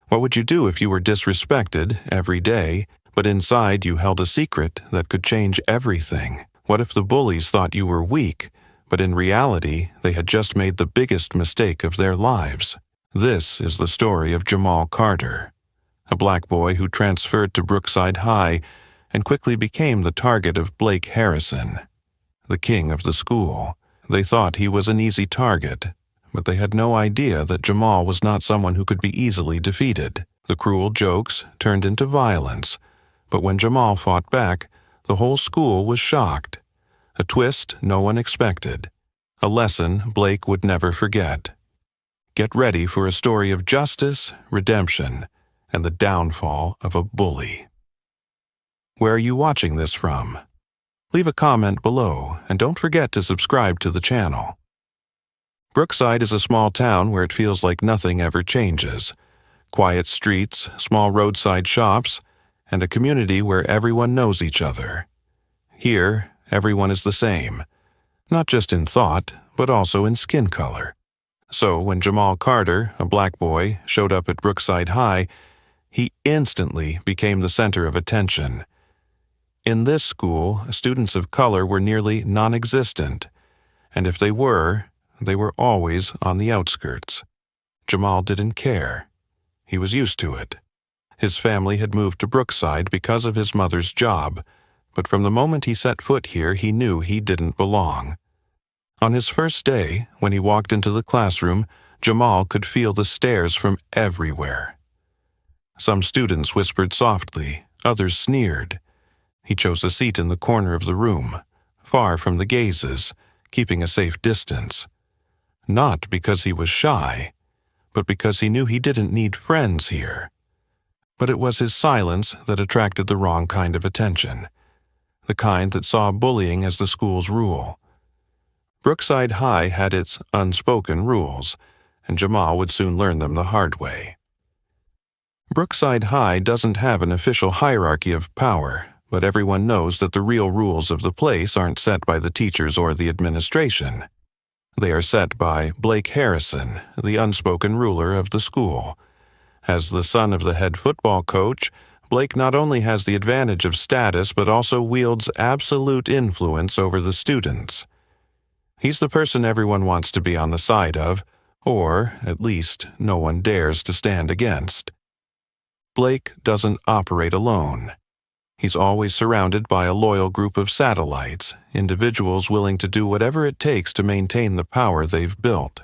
What would you do if you were disrespected every day, but inside you held a secret that could change everything? What if the bullies thought you were weak, but in reality they had just made the biggest mistake of their lives? This is the story of Jamal Carter, a black boy who transferred to Brookside High and quickly became the target of Blake Harrison, the king of the school. They thought he was an easy target, but they had no idea that Jamal was not someone who could be easily defeated. The cruel jokes turned into violence, but when Jamal fought back, the whole school was shocked. A twist no one expected, a lesson Blake would never forget. Get ready for a story of justice, redemption, and the downfall of a bully. Where are you watching this from? Leave a comment below, and don't forget to subscribe to the channel. Brookside is a small town where it feels like nothing ever changes. Quiet streets, small roadside shops, and a community where everyone knows each other. Here, everyone is the same, not just in thought, but also in skin color. So when Jamal Carter, a black boy, showed up at Brookside High, he instantly became the center of attention. In this school, students of color were nearly non-existent, and if they were always on the outskirts. Jamal didn't care. He was used to it. His family had moved to Brookside because of his mother's job, but from the moment he set foot here, he knew he didn't belong. On his first day, when he walked into the classroom, Jamal could feel the stares from everywhere. Some students whispered softly, others sneered. He chose a seat in the corner of the room, far from the gazes, keeping a safe distance. Not because he was shy, but because he knew he didn't need friends here. But it was his silence that attracted the wrong kind of attention, the kind that saw bullying as the school's rule. Brookside High had its unspoken rules, and Jamal would soon learn them the hard way. Brookside High doesn't have an official hierarchy of power, but everyone knows that the real rules of the place aren't set by the teachers or the administration. They are set by Blake Harrison, the unspoken ruler of the school. As the son of the head football coach, Blake not only has the advantage of status but also wields absolute influence over the students. He's the person everyone wants to be on the side of, or, at least, no one dares to stand against. Blake doesn't operate alone. He's always surrounded by a loyal group of satellites, individuals willing to do whatever it takes to maintain the power they've built.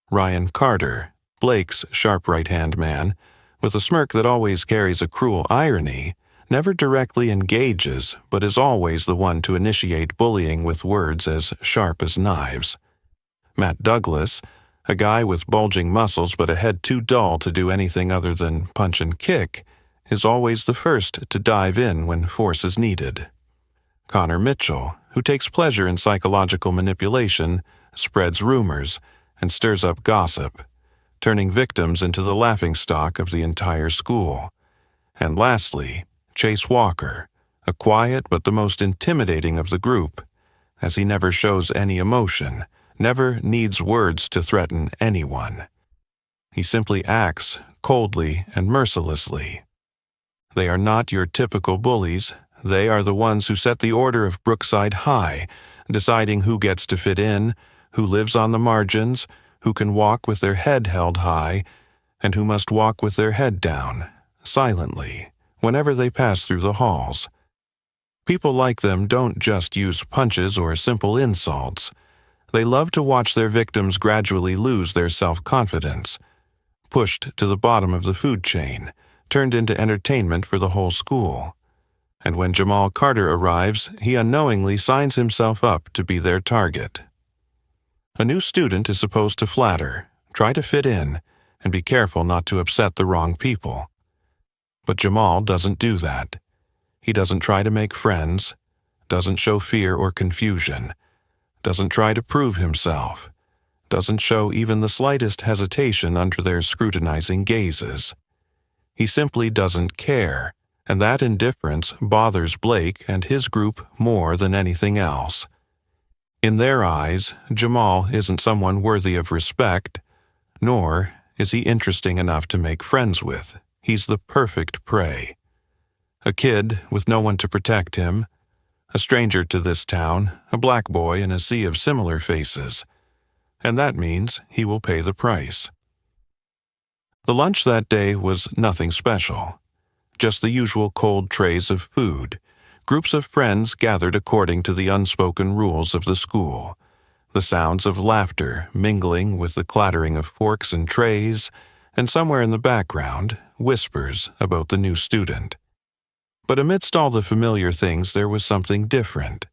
Ryan Carter, Blake's sharp right-hand man, with a smirk that always carries a cruel irony, never directly engages but is always the one to initiate bullying with words as sharp as knives. Matt Douglas, a guy with bulging muscles but a head too dull to do anything other than punch and kick, is always the first to dive in when force is needed. Connor Mitchell, who takes pleasure in psychological manipulation, spreads rumors, and stirs up gossip, turning victims into the laughingstock of the entire school. And lastly, Chase Walker, a quiet but the most intimidating of the group, as he never shows any emotion, never needs words to threaten anyone. He simply acts coldly and mercilessly. They are not your typical bullies. They are the ones who set the order of Brookside High, deciding who gets to fit in, who lives on the margins, who can walk with their head held high, and who must walk with their head down, silently, whenever they pass through the halls. People like them don't just use punches or simple insults. They love to watch their victims gradually lose their self-confidence, pushed to the bottom of the food chain, turned into entertainment for the whole school. And when Jamal Carter arrives, he unknowingly signs himself up to be their target. A new student is supposed to flatter, try to fit in, and be careful not to upset the wrong people. But Jamal doesn't do that. He doesn't try to make friends, doesn't show fear or confusion, doesn't try to prove himself, doesn't show even the slightest hesitation under their scrutinizing gazes. He simply doesn't care, and that indifference bothers Blake and his group more than anything else. In their eyes, Jamal isn't someone worthy of respect, nor Is he interesting enough to make friends with? He's the perfect prey. A kid with no one to protect him, a stranger to this town, a black boy in a sea of similar faces. And that means he will pay the price. The lunch that day was nothing special. Just the usual cold trays of food. Groups of friends gathered according to the unspoken rules of the school. The sounds of laughter mingling with the clattering of forks and trays, and somewhere in the background, whispers about the new student. But amidst all the familiar things there was something different.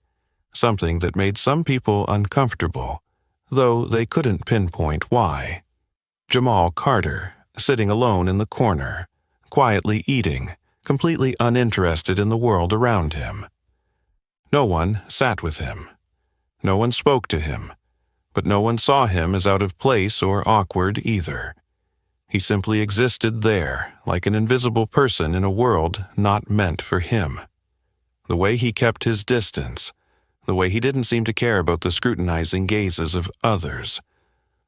Something that made some people uncomfortable, though they couldn't pinpoint why. Jamal Carter, sitting alone in the corner, quietly eating, completely uninterested in the world around him. No one sat with him. No one spoke to him, but no one saw him as out of place or awkward either. He simply existed there, like an invisible person in a world not meant for him. The way he kept his distance, the way he didn't seem to care about the scrutinizing gazes of others,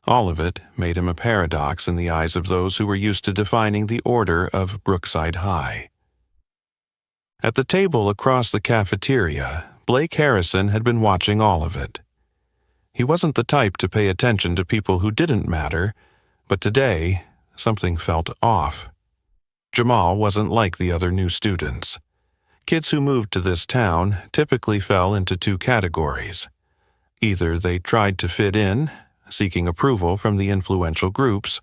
all of it made him a paradox in the eyes of those who were used to defining the order of Brookside High. At the table across the cafeteria, Blake Harrison had been watching all of it. He wasn't the type to pay attention to people who didn't matter, but today, something felt off. Jamal wasn't like the other new students. Kids who moved to this town typically fell into two categories. Either they tried to fit in, seeking approval from the influential groups,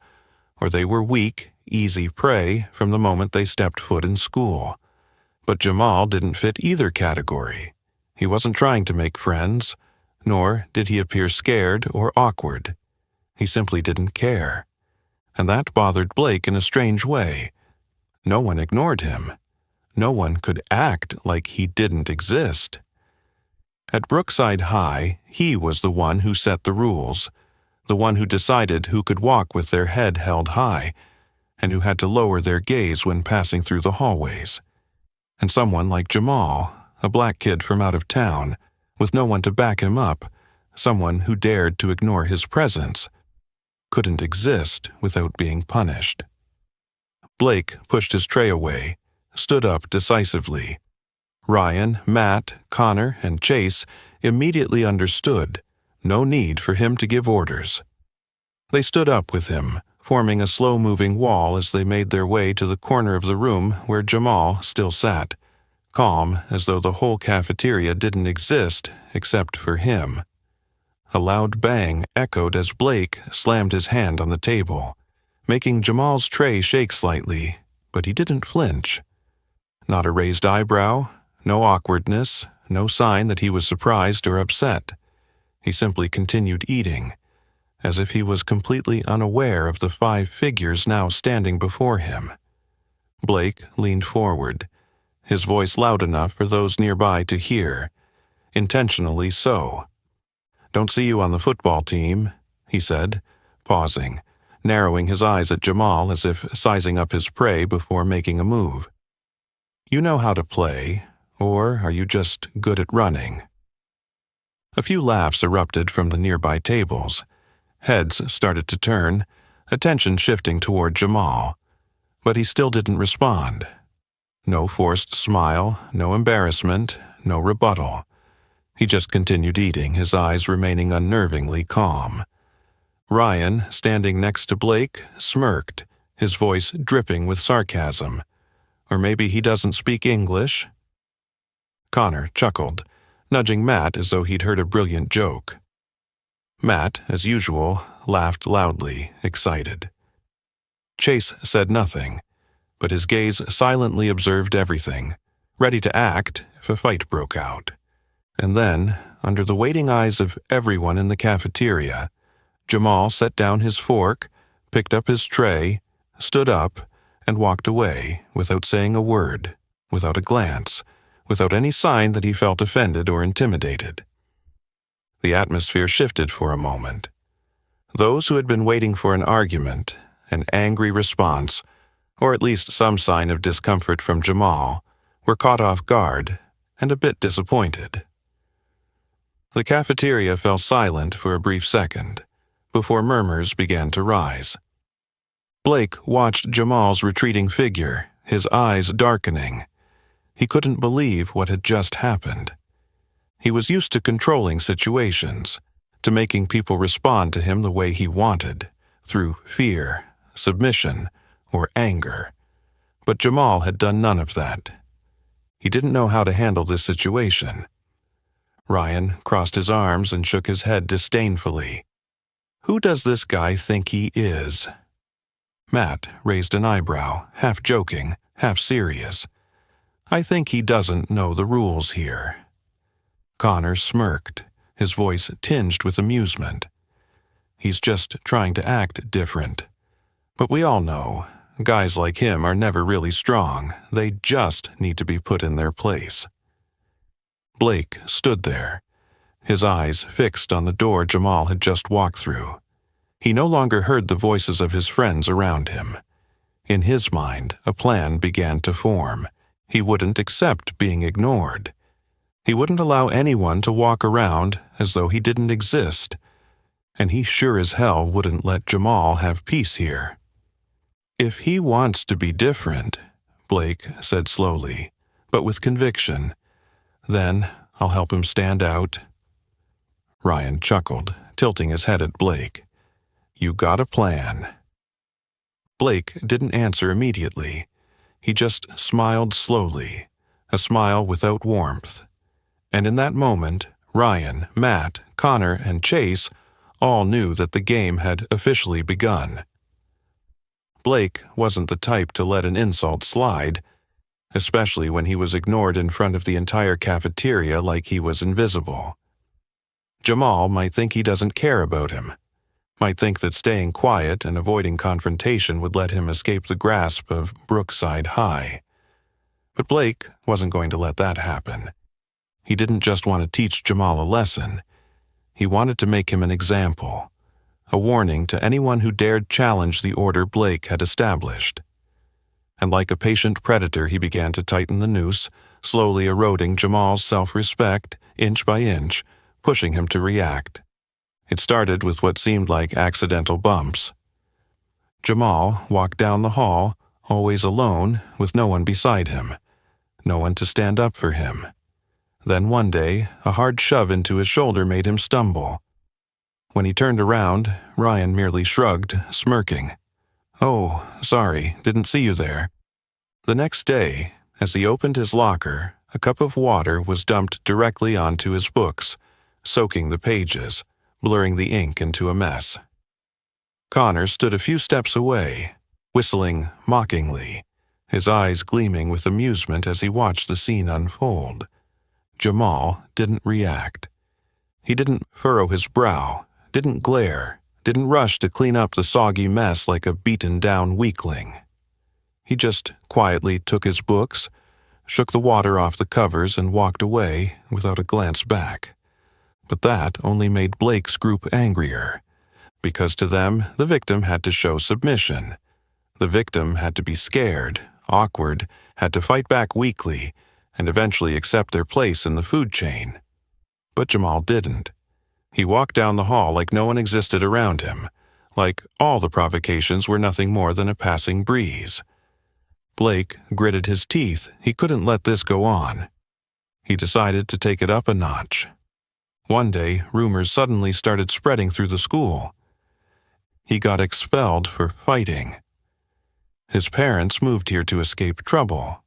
or they were weak, easy prey from the moment they stepped foot in school. But Jamal didn't fit either category. He wasn't trying to make friends, nor did he appear scared or awkward. He simply didn't care. And that bothered Blake in a strange way. No one ignored him. No one could act like he didn't exist. At Brookside High, he was the one who set the rules, the one who decided who could walk with their head held high, and who had to lower their gaze when passing through the hallways. And someone like Jamal, a black kid from out of town, with no one to back him up, someone who dared to ignore his presence, couldn't exist without being punished. Blake pushed his tray away, stood up decisively. Ryan, Matt, Connor, and Chase immediately understood. No need for him to give orders. They stood up with him, forming a slow-moving wall as they made their way to the corner of the room where Jamal still sat, calm as though the whole cafeteria didn't exist except for him. A loud bang echoed as Blake slammed his hand on the table, making Jamal's tray shake slightly, but he didn't flinch. Not a raised eyebrow, no awkwardness, no sign that he was surprised or upset. He simply continued eating, as if he was completely unaware of the 5 figures now standing before him. Blake leaned forward, his voice loud enough for those nearby to hear, intentionally so. "Don't see you on the football team," he said, pausing, narrowing his eyes at Jamal as if sizing up his prey before making a move. "You know how to play, or are you just good at running?" A few laughs erupted from the nearby tables. Heads started to turn, attention shifting toward Jamal, but he still didn't respond. No forced smile, no embarrassment, no rebuttal. He just continued eating, his eyes remaining unnervingly calm. Ryan, standing next to Blake, smirked, his voice dripping with sarcasm. Or maybe he doesn't speak English? Connor chuckled, nudging Matt as though he'd heard a brilliant joke. Matt, as usual, laughed loudly, excited. Chase said nothing, but his gaze silently observed everything, ready to act if a fight broke out. And then, under the waiting eyes of everyone in the cafeteria, Jamal set down his fork, picked up his tray, stood up, and walked away without saying a word, without a glance, without any sign that he felt offended or intimidated. The atmosphere shifted for a moment. Those who had been waiting for an argument, an angry response, or at least some sign of discomfort from Jamal, were caught off guard and a bit disappointed. The cafeteria fell silent for a brief second, before murmurs began to rise. Blake watched Jamal's retreating figure, his eyes darkening. He couldn't believe what had just happened. He was used to controlling situations, to making people respond to him the way he wanted, through fear, submission, or anger. But Jamal had done none of that. He didn't know how to handle this situation. Ryan crossed his arms and shook his head disdainfully. Who does this guy think he is? Matt raised an eyebrow, half joking, half serious. I think he doesn't know the rules here. Connor smirked, his voice tinged with amusement. He's just trying to act different. But we all know, guys like him are never really strong. They just need to be put in their place. Blake stood there, his eyes fixed on the door Jamal had just walked through. He no longer heard the voices of his friends around him. In his mind, a plan began to form. He wouldn't accept being ignored. He wouldn't allow anyone to walk around as though he didn't exist. And he sure as hell wouldn't let Jamal have peace here. If he wants to be different, Blake said slowly, but with conviction, then I'll help him stand out. Ryan chuckled, tilting his head at Blake. You got a plan. Blake didn't answer immediately. He just smiled slowly, a smile without warmth. And in that moment, Ryan, Matt, Connor, and Chase all knew that the game had officially begun. Blake wasn't the type to let an insult slide, especially when he was ignored in front of the entire cafeteria like he was invisible. Jamal might think he doesn't care about him, might think that staying quiet and avoiding confrontation would let him escape the grasp of Brookside High. But Blake wasn't going to let that happen. He didn't just want to teach Jamal a lesson. He wanted to make him an example, a warning to anyone who dared challenge the order Blake had established. And like a patient predator, he began to tighten the noose, slowly eroding Jamal's self-respect, inch by inch, pushing him to react. It started with what seemed like accidental bumps. Jamal walked down the hall, always alone, with no one beside him, no one to stand up for him. Then one day, a hard shove into his shoulder made him stumble. When he turned around, Ryan merely shrugged, smirking. Oh, sorry, didn't see you there. The next day, as he opened his locker, a cup of water was dumped directly onto his books, soaking the pages, blurring the ink into a mess. Connor stood a few steps away, whistling mockingly, his eyes gleaming with amusement as he watched the scene unfold. Jamal didn't react. He didn't furrow his brow, didn't glare, didn't rush to clean up the soggy mess like a beaten-down weakling. He just quietly took his books, shook the water off the covers, and walked away without a glance back. But that only made Blake's group angrier, because to them, the victim had to show submission. The victim had to be scared, awkward, had to fight back weakly, and eventually accept their place in the food chain. But Jamal didn't. He walked down the hall like no one existed around him, like all the provocations were nothing more than a passing breeze. Blake gritted his teeth. He couldn't let this go on. He decided to take it up a notch. One day, rumors suddenly started spreading through the school. He got expelled for fighting. His parents moved here to escape trouble.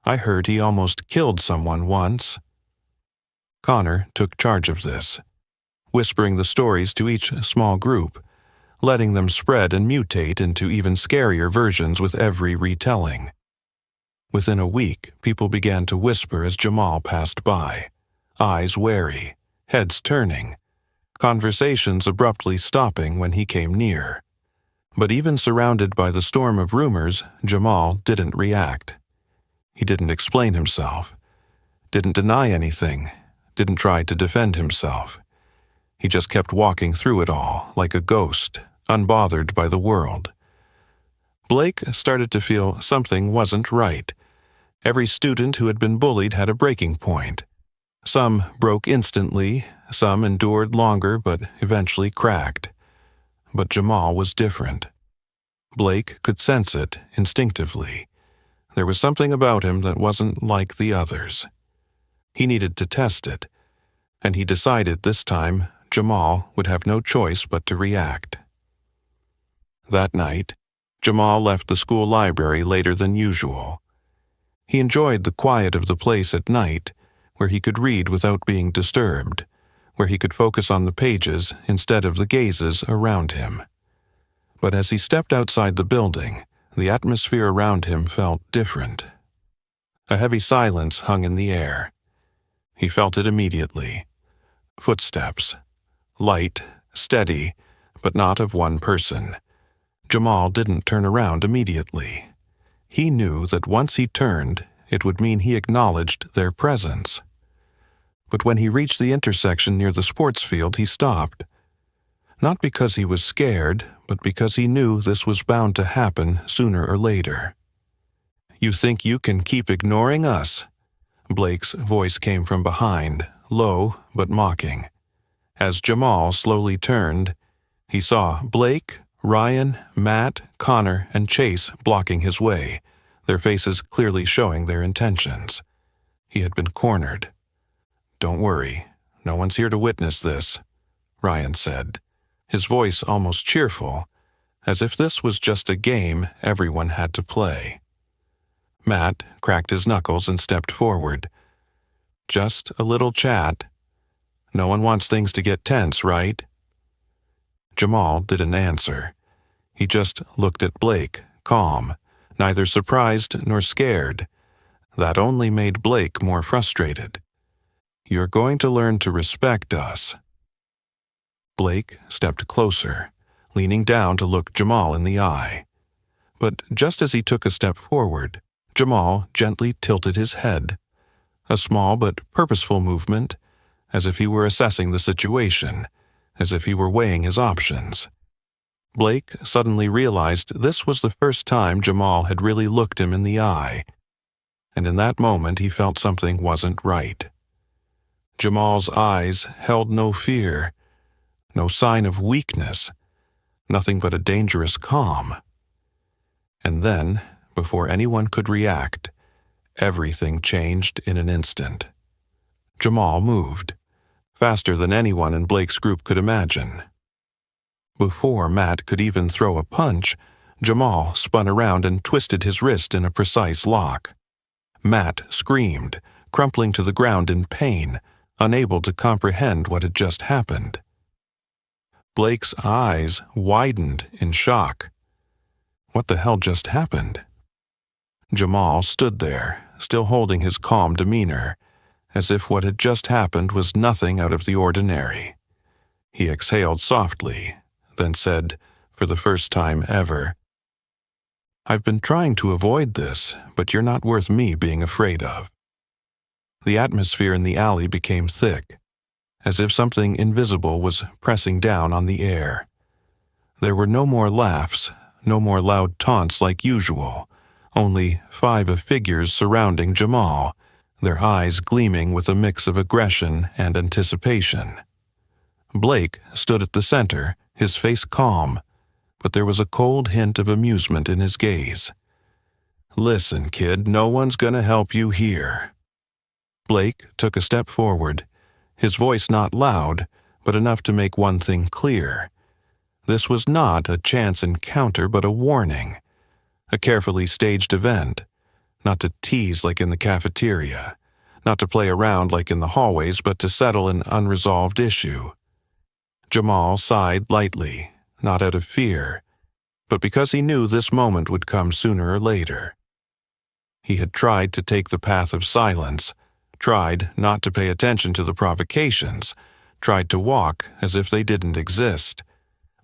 I heard he almost killed someone once. Connor took charge of this, whispering the stories to each small group, letting them spread and mutate into even scarier versions with every retelling. Within a week, people began to whisper as Jamal passed by, eyes wary, heads turning, conversations abruptly stopping when he came near. But even surrounded by the storm of rumors, Jamal didn't react. He didn't explain himself, didn't deny anything, didn't try to defend himself. He just kept walking through it all, like a ghost, unbothered by the world. Blake started to feel something wasn't right. Every student who had been bullied had a breaking point. Some broke instantly, some endured longer but eventually cracked. But Jamal was different. Blake could sense it instinctively. There was something about him that wasn't like the others. He needed to test it, and he decided this time Jamal would have no choice but to react. That night, Jamal left the school library later than usual. He enjoyed the quiet of the place at night, where he could read without being disturbed, where he could focus on the pages instead of the gazes around him. But as he stepped outside the building, the atmosphere around him felt different. A heavy silence hung in the air. He felt it immediately. Footsteps. Light, steady, but not of one person. Jamal didn't turn around immediately. He knew that once he turned, it would mean he acknowledged their presence. But when he reached the intersection near the sports field, he stopped. Not because he was scared, but because he knew this was bound to happen sooner or later. "You think you can keep ignoring us?" Blake's voice came from behind, low but mocking. As Jamal slowly turned, he saw Blake, Ryan, Matt, Connor, and Chase blocking his way, their faces clearly showing their intentions. He had been cornered. "Don't worry, no one's here to witness this," Ryan said, his voice almost cheerful, as if this was just a game everyone had to play. Matt cracked his knuckles and stepped forward. "Just a little chat. No one wants things to get tense, right?" Jamal didn't answer. He just looked at Blake, calm, neither surprised nor scared. That only made Blake more frustrated. "You're going to learn to respect us." Blake stepped closer, leaning down to look Jamal in the eye. But just as he took a step forward, Jamal gently tilted his head. A small but purposeful movement, as if he were assessing the situation, as if he were weighing his options. Blake suddenly realized this was the first time Jamal had really looked him in the eye, and in that moment he felt something wasn't right. Jamal's eyes held no fear, no sign of weakness, nothing but a dangerous calm. And then, before anyone could react, everything changed in an instant. Jamal moved, faster than anyone in Blake's group could imagine. Before Matt could even throw a punch, Jamal spun around and twisted his wrist in a precise lock. Matt screamed, crumpling to the ground in pain, unable to comprehend what had just happened. Blake's eyes widened in shock. What the hell just happened? Jamal stood there, still holding his calm demeanor, as if what had just happened was nothing out of the ordinary. He exhaled softly, then said, for the first time ever, "I've been trying to avoid this, but you're not worth me being afraid of." The atmosphere in the alley became thick, as if something invisible was pressing down on the air. There were no more laughs, no more loud taunts like usual, only 5 figures surrounding Jamal, their eyes gleaming with a mix of aggression and anticipation. Blake stood at the center, his face calm, but there was a cold hint of amusement in his gaze. "Listen, kid, no one's gonna help you here." Blake took a step forward, his voice not loud, but enough to make one thing clear. This was not a chance encounter, but a warning, a carefully staged event, not to tease like in the cafeteria, not to play around like in the hallways, but to settle an unresolved issue. Jamal sighed lightly, not out of fear, but because he knew this moment would come sooner or later. He had tried to take the path of silence, tried not to pay attention to the provocations, tried to walk as if they didn't exist.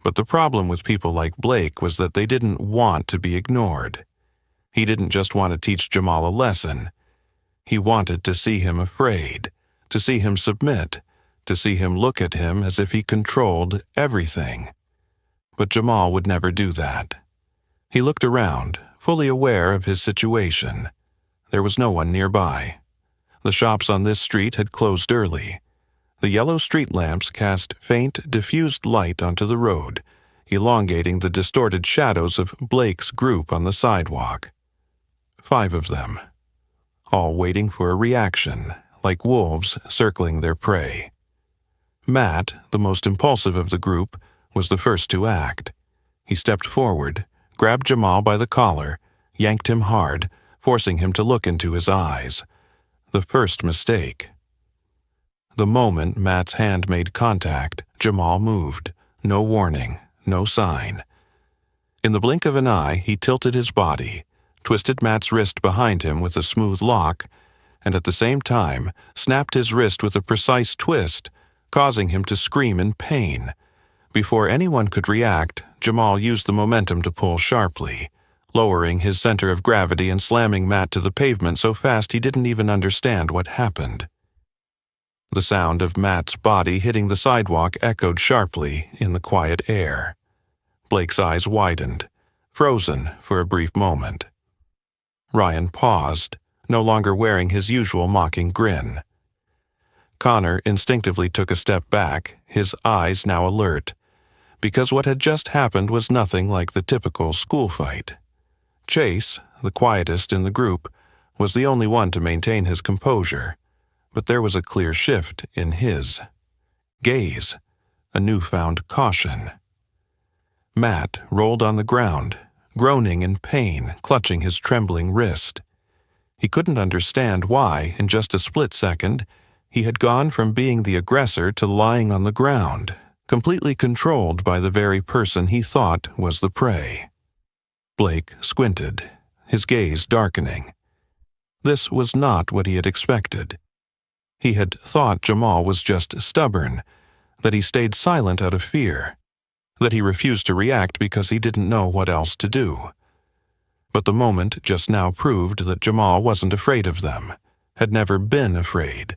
But the problem with people like Blake was that they didn't want to be ignored. He didn't just want to teach Jamal a lesson. He wanted to see him afraid, to see him submit, to see him look at him as if he controlled everything. But Jamal would never do that. He looked around, fully aware of his situation. There was no one nearby. The shops on this street had closed early. The yellow street lamps cast faint, diffused light onto the road, elongating the distorted shadows of Blake's group on the sidewalk. 5 of them, all waiting for a reaction, like wolves circling their prey. Matt, the most impulsive of the group, was the first to act. He stepped forward, grabbed Jamal by the collar, yanked him hard, forcing him to look into his eyes. The first mistake. The moment Matt's hand made contact, Jamal moved. No warning, no sign. In the blink of an eye, he tilted his body, twisted Matt's wrist behind him with a smooth lock, and at the same time snapped his wrist with a precise twist, causing him to scream in pain. Before anyone could react, Jamal used the momentum to pull sharply, lowering his center of gravity and slamming Matt to the pavement so fast he didn't even understand what happened. The sound of Matt's body hitting the sidewalk echoed sharply in the quiet air. Blake's eyes widened, frozen for a brief moment. Ryan paused, no longer wearing his usual mocking grin. Connor instinctively took a step back, his eyes now alert, because what had just happened was nothing like the typical school fight. Chase, the quietest in the group, was the only one to maintain his composure, but there was a clear shift in his gaze, a newfound caution. Matt rolled on the ground, groaning in pain, clutching his trembling wrist. He couldn't understand why, in just a split second, he had gone from being the aggressor to lying on the ground, completely controlled by the very person he thought was the prey. Blake squinted, his gaze darkening. This was not what he had expected. He had thought Jamal was just stubborn, that he stayed silent out of fear, that he refused to react because he didn't know what else to do. But the moment just now proved that Jamal wasn't afraid of them, had never been afraid,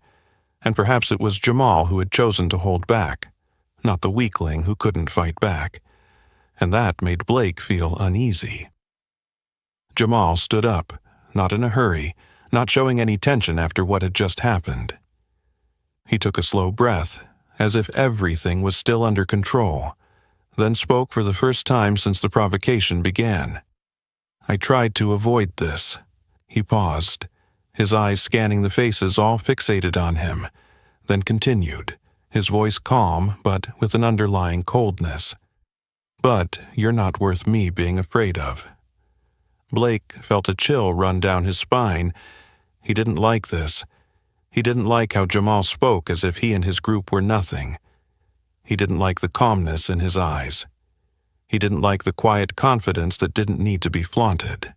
and perhaps it was Jamal who had chosen to hold back, not the weakling who couldn't fight back, and that made Blake feel uneasy. Jamal stood up, not in a hurry, not showing any tension after what had just happened. He took a slow breath, as if everything was still under control, then spoke for the first time since the provocation began. "I tried to avoid this." He paused, his eyes scanning the faces all fixated on him, then continued, his voice calm but with an underlying coldness. "But you're not worth me being afraid of." Blake felt a chill run down his spine. He didn't like this. He didn't like how Jamal spoke as if he and his group were nothing. He didn't like the calmness in his eyes. He didn't like the quiet confidence that didn't need to be flaunted.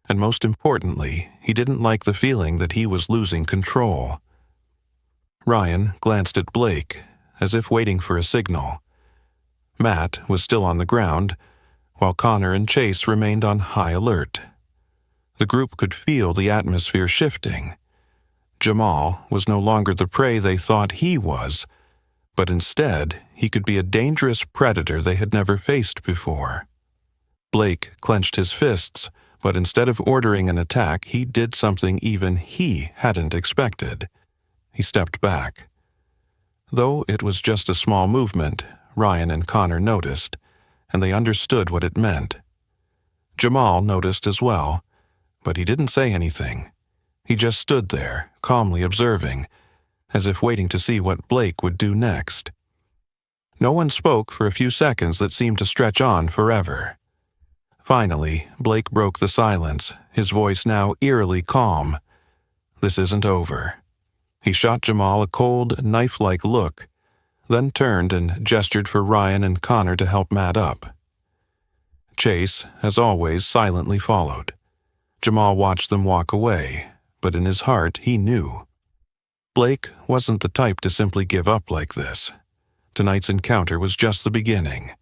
And most importantly, he didn't like the feeling that he was losing control. Ryan glanced at Blake, as if waiting for a signal. Matt was still on the ground, while Connor and Chase remained on high alert. The group could feel the atmosphere shifting. Jamal was no longer the prey they thought he was, but instead he could be a dangerous predator they had never faced before. Blake clenched his fists, but instead of ordering an attack, he did something even he hadn't expected. He stepped back. Though it was just a small movement, Ryan and Connor noticed, and they understood what it meant. Jamal noticed as well, but he didn't say anything. He just stood there, calmly observing, as if waiting to see what Blake would do next. No one spoke for a few seconds that seemed to stretch on forever. Finally, Blake broke the silence, his voice now eerily calm. "This isn't over." He shot Jamal a cold, knife-like look, then turned and gestured for Ryan and Connor to help Matt up. Chase, as always, silently followed. Jamal watched them walk away, but in his heart he knew. Blake wasn't the type to simply give up like this. Tonight's encounter was just the beginning,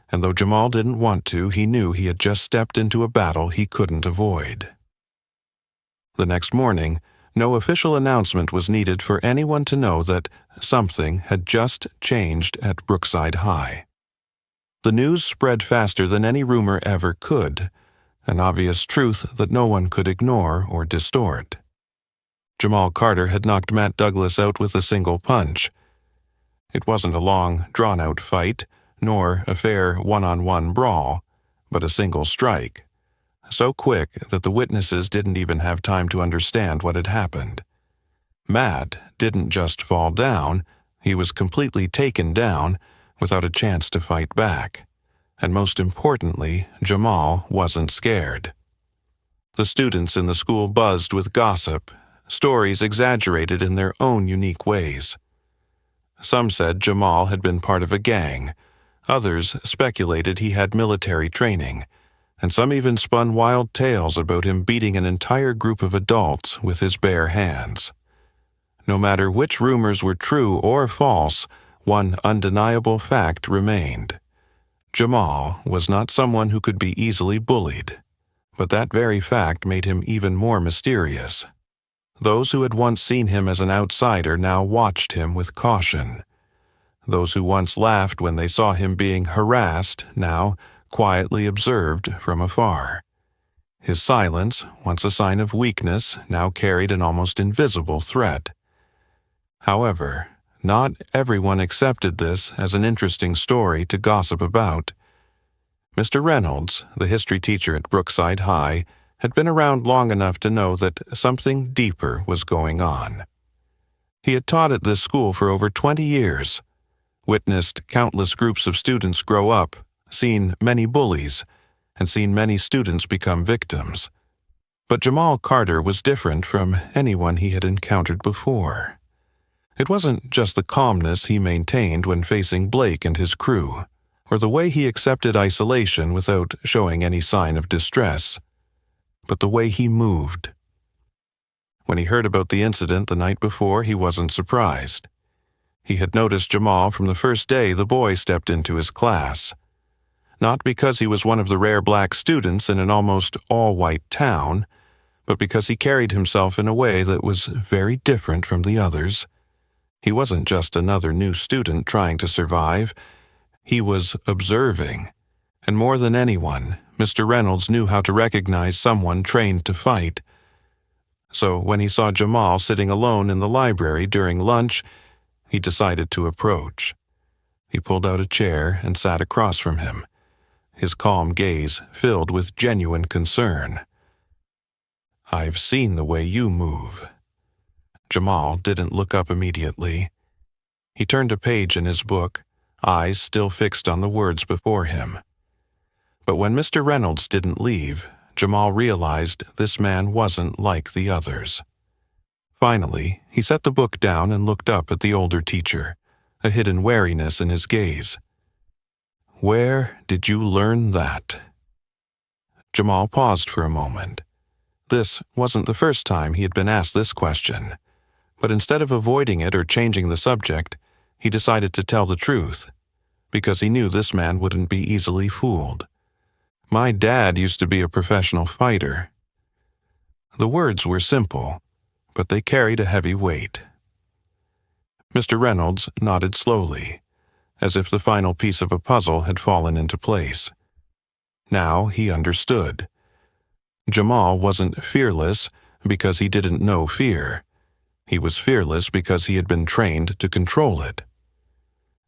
and though Jamal didn't want to, he knew he had just stepped into a battle he couldn't avoid. The next morning, no official announcement was needed for anyone to know that something had just changed at Brookside High. The news spread faster than any rumor ever could, an obvious truth that no one could ignore or distort. Jamal Carter had knocked Matt Douglas out with a single punch. It wasn't a long, drawn-out fight, nor a fair one-on-one brawl, but a single strike, so quick that the witnesses didn't even have time to understand what had happened. Matt didn't just fall down, he was completely taken down without a chance to fight back. And most importantly, Jamal wasn't scared. The students in the school buzzed with gossip, stories exaggerated in their own unique ways. Some said Jamal had been part of a gang, others speculated he had military training, and some even spun wild tales about him beating an entire group of adults with his bare hands. No matter which rumors were true or false, one undeniable fact remained. Jamal was not someone who could be easily bullied, but that very fact made him even more mysterious. Those who had once seen him as an outsider now watched him with caution. Those who once laughed when they saw him being harassed now quietly observed from afar. His silence, once a sign of weakness, now carried an almost invisible threat. However, not everyone accepted this as an interesting story to gossip about. Mr. Reynolds, the history teacher at Brookside High, had been around long enough to know that something deeper was going on. He had taught at this school for over 20 years, witnessed countless groups of students grow up, seen many bullies, and seen many students become victims. But Jamal Carter was different from anyone he had encountered before. It wasn't just the calmness he maintained when facing Blake and his crew, or the way he accepted isolation without showing any sign of distress, but the way he moved. When he heard about the incident the night before, he wasn't surprised. He had noticed Jamal from the first day the boy stepped into his class. Not because he was one of the rare black students in an almost all-white town, but because he carried himself in a way that was very different from the others. He wasn't just another new student trying to survive. He was observing. And more than anyone, Mr. Reynolds knew how to recognize someone trained to fight. So when he saw Jamal sitting alone in the library during lunch, he decided to approach. He pulled out a chair and sat across from him, his calm gaze filled with genuine concern. "I've seen the way you move." Jamal didn't look up immediately. He turned a page in his book, eyes still fixed on the words before him. But when Mr. Reynolds didn't leave, Jamal realized this man wasn't like the others. Finally, he set the book down and looked up at the older teacher, a hidden wariness in his gaze. "Where did you learn that?" Jamal paused for a moment. This wasn't the first time he had been asked this question, but instead of avoiding it or changing the subject, he decided to tell the truth, because he knew this man wouldn't be easily fooled. "My dad used to be a professional fighter." The words were simple, but they carried a heavy weight. Mr. Reynolds nodded slowly, as if the final piece of a puzzle had fallen into place. Now he understood. Jamal wasn't fearless because he didn't know fear. He was fearless because he had been trained to control it.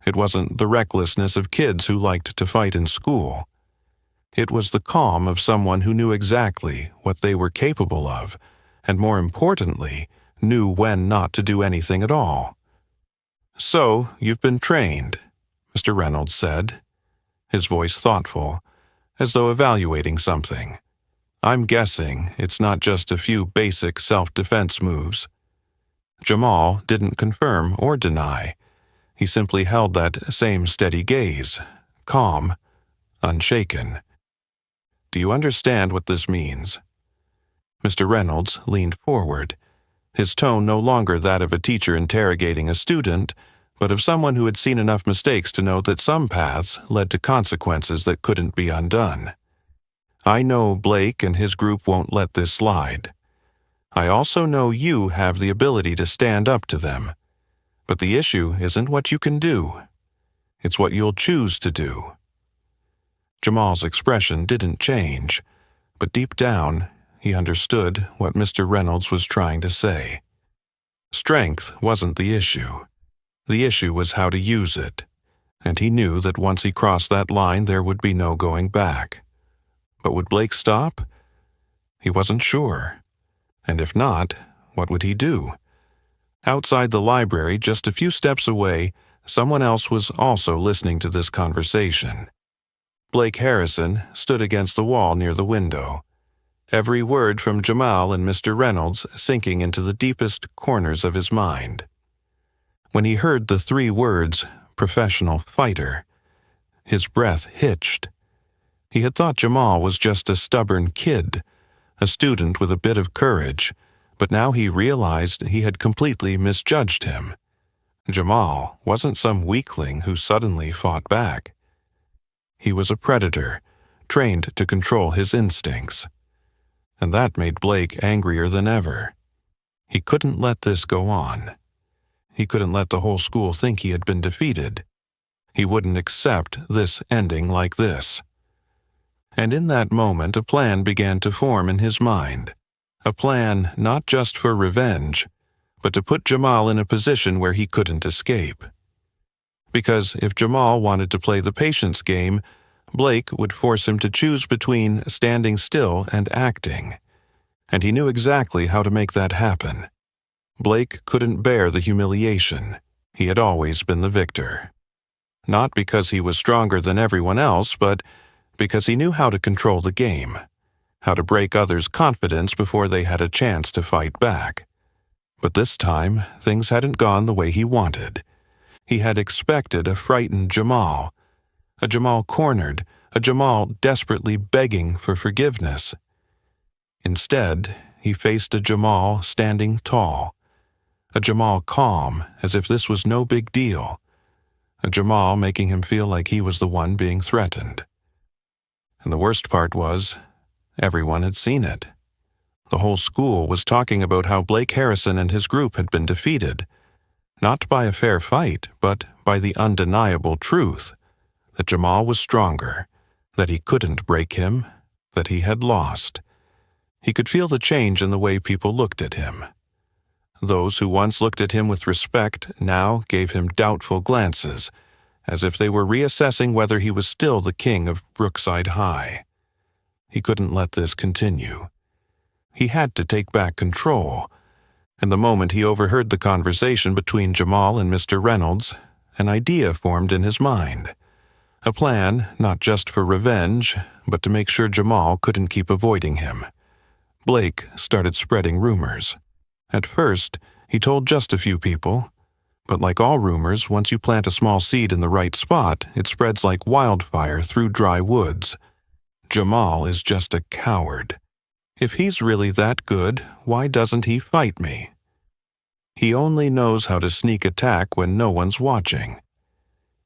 It wasn't the recklessness of kids who liked to fight in school. It was the calm of someone who knew exactly what they were capable of, and more importantly, knew when not to do anything at all. "So, you've been trained," Mr. Reynolds said, his voice thoughtful, as though evaluating something. "I'm guessing it's not just a few basic self-defense moves." Jamal didn't confirm or deny. He simply held that same steady gaze, calm, unshaken. "Do you understand what this means?" Mr. Reynolds leaned forward, his tone no longer that of a teacher interrogating a student, but of someone who had seen enough mistakes to know that some paths led to consequences that couldn't be undone. "I know Blake and his group won't let this slide. I also know you have the ability to stand up to them. But the issue isn't what you can do. It's what you'll choose to do." Jamal's expression didn't change, but deep down, he understood what Mr. Reynolds was trying to say. Strength wasn't the issue. The issue was how to use it. and he knew that once he crossed that line there would be no going back. But would Blake stop? He wasn't sure. And if not, what would he do? Outside the library, just a few steps away, someone else was also listening to this conversation. Blake Harrison stood against the wall near the window, every word from Jamal and Mr. Reynolds sinking into the deepest corners of his mind. When he heard the 3 words, professional fighter, his breath hitched. He had thought Jamal was just a stubborn kid, a student with a bit of courage, but now he realized he had completely misjudged him. Jamal wasn't some weakling who suddenly fought back. He was a predator, trained to control his instincts. And that made Blake angrier than ever. He couldn't let this go on. He couldn't let the whole school think he had been defeated. He wouldn't accept this ending like this. And in that moment, a plan began to form in his mind. A plan not just for revenge, but to put Jamal in a position where he couldn't escape. Because if Jamal wanted to play the patience game, Blake would force him to choose between standing still and acting. And he knew exactly how to make that happen. Blake couldn't bear the humiliation. He had always been the victor. Not because he was stronger than everyone else, but because he knew how to control the game, how to break others' confidence before they had a chance to fight back. But this time, things hadn't gone the way he wanted. He had expected a frightened Jamal, a Jamal cornered, a Jamal desperately begging for forgiveness. Instead, he faced a Jamal standing tall, a Jamal calm as if this was no big deal, a Jamal making him feel like he was the one being threatened. And the worst part was, everyone had seen it. The whole school was talking about how Blake Harrison and his group had been defeated, not by a fair fight, but by the undeniable truth that Jamal was stronger, that he couldn't break him, that he had lost. He could feel the change in the way people looked at him. Those who once looked at him with respect now gave him doubtful glances, as if they were reassessing whether he was still the king of Brookside High. He couldn't let this continue. He had to take back control, and the moment he overheard the conversation between Jamal and Mr. Reynolds, an idea formed in his mind. A plan not just for revenge, but to make sure Jamal couldn't keep avoiding him. Blake started spreading rumors. At first, he told just a few people, but like all rumors, once you plant a small seed in the right spot, it spreads like wildfire through dry woods. Jamal is just a coward. If he's really that good, why doesn't he fight me? He only knows how to sneak attack when no one's watching.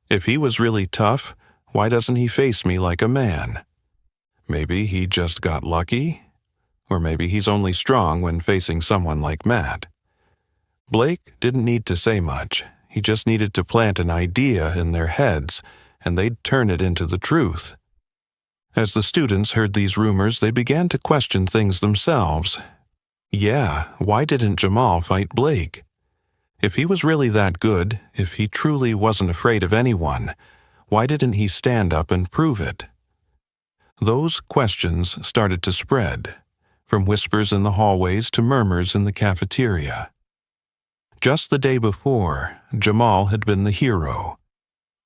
If he was really tough, why doesn't he face me like a man? Maybe he just got lucky? Or maybe he's only strong when facing someone like Matt. Blake didn't need to say much. He just needed to plant an idea in their heads, and they'd turn it into the truth. As the students heard these rumors, they began to question things themselves. Yeah, why didn't Jamal fight Blake? If he was really that good, if he truly wasn't afraid of anyone, why didn't he stand up and prove it? Those questions started to spread, from whispers in the hallways to murmurs in the cafeteria. Just the day before, Jamal had been the hero.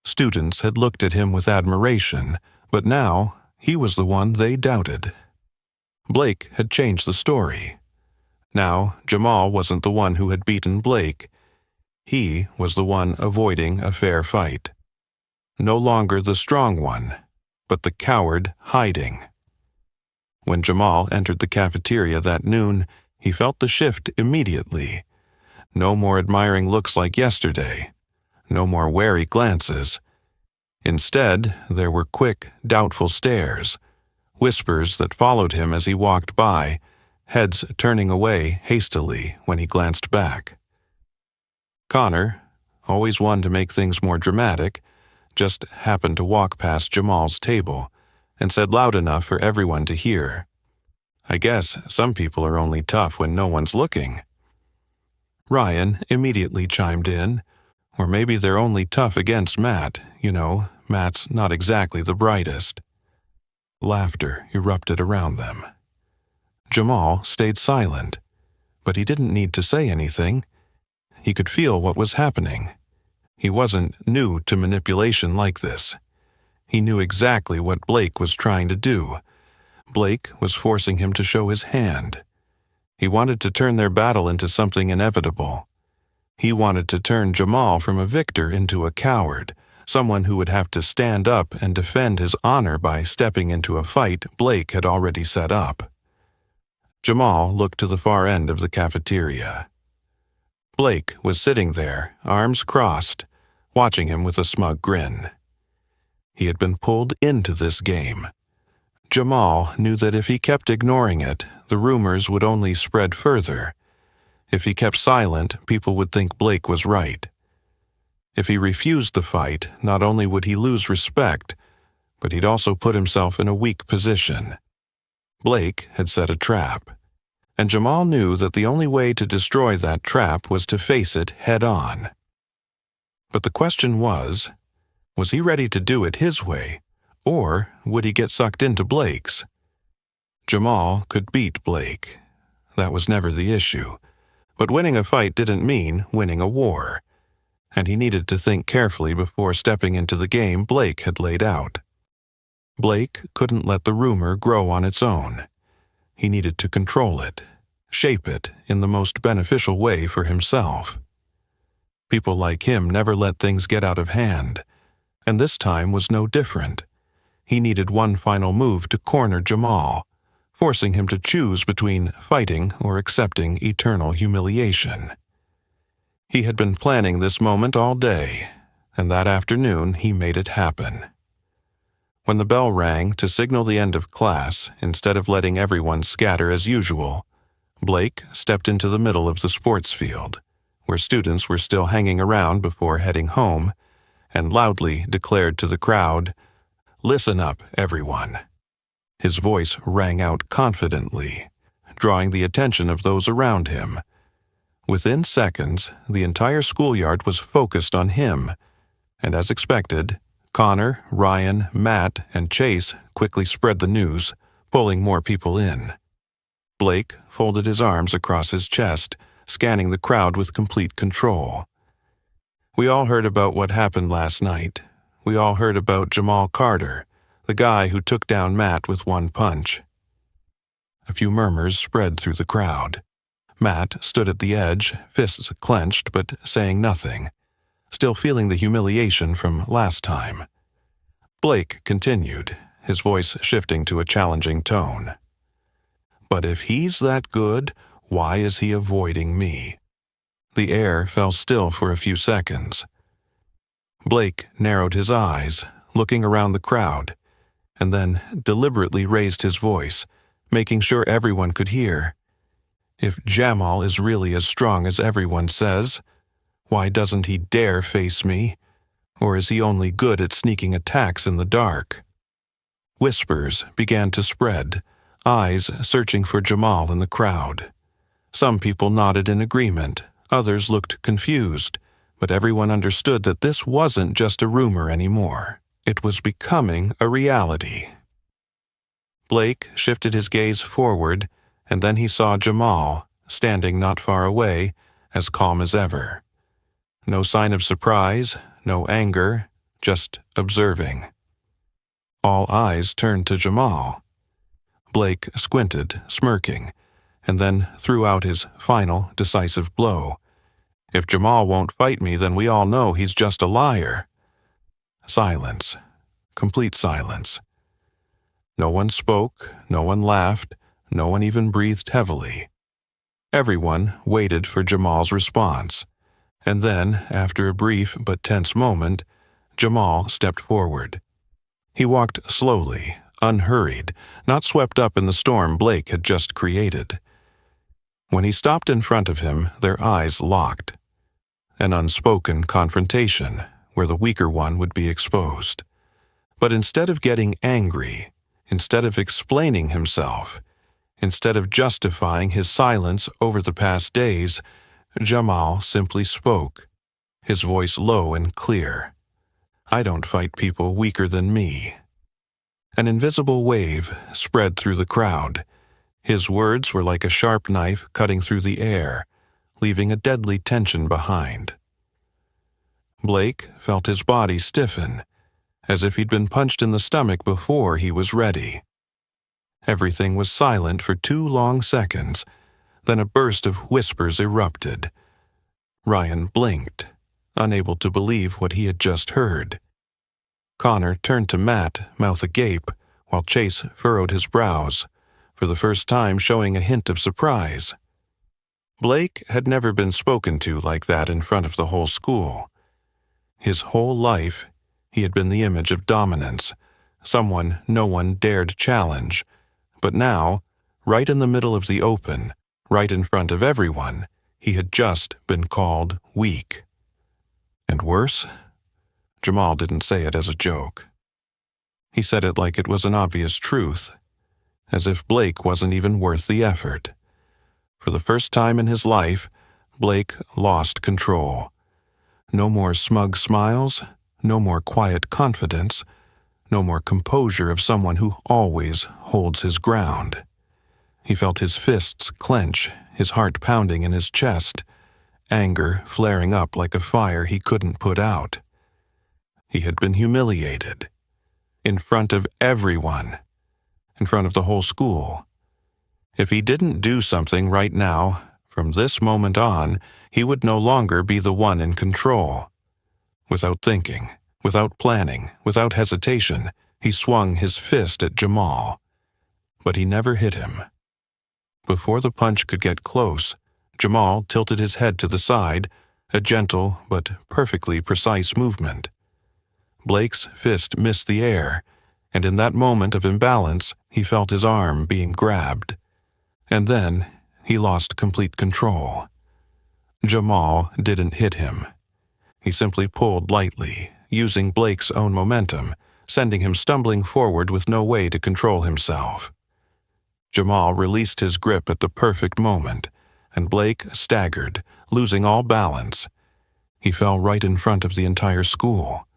Students had looked at him with admiration, but now he was the one they doubted. Blake had changed the story. Now, Jamal wasn't the one who had beaten Blake. He was the one avoiding a fair fight. No longer the strong one, but the coward hiding. When Jamal entered the cafeteria that noon, he felt the shift immediately. No more admiring looks like yesterday. No more wary glances. Instead, there were quick, doubtful stares, whispers that followed him as he walked by, heads turning away hastily when he glanced back. Connor, always one to make things more dramatic, just happened to walk past Jamal's table and said loud enough for everyone to hear, "I guess some people are only tough when no one's looking." Ryan immediately chimed in, Or maybe they're only tough against Matt. Matt's not exactly the brightest. Laughter erupted around them. Jamal stayed silent, but he didn't need to say anything. He could feel what was happening. He wasn't new to manipulation like this. He knew exactly what Blake was trying to do. Blake was forcing him to show his hand. He wanted to turn their battle into something inevitable. He wanted to turn Jamal from a victor into a coward, someone who would have to stand up and defend his honor by stepping into a fight Blake had already set up. Jamal looked to the far end of the cafeteria. Blake was sitting there, arms crossed, watching him with a smug grin. He had been pulled into this game. Jamal knew that if he kept ignoring it, the rumors would only spread further. If he kept silent, people would think Blake was right. If he refused the fight, not only would he lose respect, but he'd also put himself in a weak position. Blake had set a trap, and Jamal knew that the only way to destroy that trap was to face it head-on. But the question was he ready to do it his way, or would he get sucked into Blake's? Jamal could beat Blake. That was never the issue. But winning a fight didn't mean winning a war, and he needed to think carefully before stepping into the game Blake had laid out. Blake couldn't let the rumor grow on its own. He needed to control it, shape it in the most beneficial way for himself. People like him never let things get out of hand, and this time was no different. He needed one final move to corner Jamal, forcing him to choose between fighting or accepting eternal humiliation. He had been planning this moment all day, and that afternoon he made it happen. When the bell rang to signal the end of class, instead of letting everyone scatter as usual, Blake stepped into the middle of the sports field, where students were still hanging around before heading home, and loudly declared to the crowd, "Listen up, everyone." His voice rang out confidently, drawing the attention of those around him. Within seconds, the entire schoolyard was focused on him, and as expected, Connor, Ryan, Matt, and Chase quickly spread the news, pulling more people in. Blake folded his arms across his chest, scanning the crowd with complete control. We all heard about what happened last night. We all heard about Jamal Carter, the guy who took down Matt with one punch. A few murmurs spread through the crowd. Matt stood at the edge, fists clenched but saying nothing, still feeling the humiliation from last time. Blake continued, his voice shifting to a challenging tone. "But if he's that good, why is he avoiding me?" The air fell still for a few seconds. Blake narrowed his eyes, looking around the crowd, and then deliberately raised his voice, making sure everyone could hear. "If Jamal is really as strong as everyone says, why doesn't he dare face me? Or is he only good at sneaking attacks in the dark?" Whispers began to spread, eyes searching for Jamal in the crowd. Some people nodded in agreement, others looked confused, but everyone understood that this wasn't just a rumor anymore. It was becoming a reality. Blake shifted his gaze forward, and then he saw Jamal, standing not far away, as calm as ever. No sign of surprise, no anger, just observing. All eyes turned to Jamal. Blake squinted, smirking, and then threw out his final, decisive blow. "If Jamal won't fight me, then we all know he's just a liar." Silence. Complete silence. No one spoke, no one laughed, no one even breathed heavily. Everyone waited for Jamal's response, and then, after a brief but tense moment, Jamal stepped forward. He walked slowly, unhurried, not swept up in the storm Blake had just created. When he stopped in front of him, their eyes locked. An unspoken confrontation, where the weaker one would be exposed. But instead of getting angry, instead of explaining himself, instead of justifying his silence over the past days, Jamal simply spoke. his voice low and clear. "I don't fight people weaker than me." An invisible wave spread through the crowd. His words were like a sharp knife cutting through the air, leaving a deadly tension behind. Blake felt his body stiffen, as if he'd been punched in the stomach before he was ready. Everything was silent for 2 long seconds, then a burst of whispers erupted. Ryan blinked, unable to believe what he had just heard. Connor turned to Matt, mouth agape, while Chase furrowed his brows, for the first time showing a hint of surprise. Blake had never been spoken to like that in front of the whole school. His whole life, he had been the image of dominance, someone no one dared challenge. But now, right in the middle of the open, right in front of everyone, he had just been called weak. And worse? Jamal didn't say it as a joke. He said it like it was an obvious truth, as if Blake wasn't even worth the effort. For the first time in his life, Blake lost control. No more smug smiles, no more quiet confidence, no more composure of someone who always holds his ground. He felt his fists clench, his heart pounding in his chest, anger flaring up like a fire he couldn't put out. He had been humiliated. In front of everyone. In front of the whole school. If he didn't do something right now, from this moment on, he would no longer be the one in control. Without thinking, without planning, without hesitation, he swung his fist at Jamal. But he never hit him. Before the punch could get close, Jamal tilted his head to the side, a gentle but perfectly precise movement. Blake's fist missed the air, and in that moment of imbalance, he felt his arm being grabbed. And then, he lost complete control. Jamal didn't hit him. He simply pulled lightly, using Blake's own momentum, sending him stumbling forward with no way to control himself. Jamal released his grip at the perfect moment, and Blake staggered, losing all balance. He fell right in front of the entire school.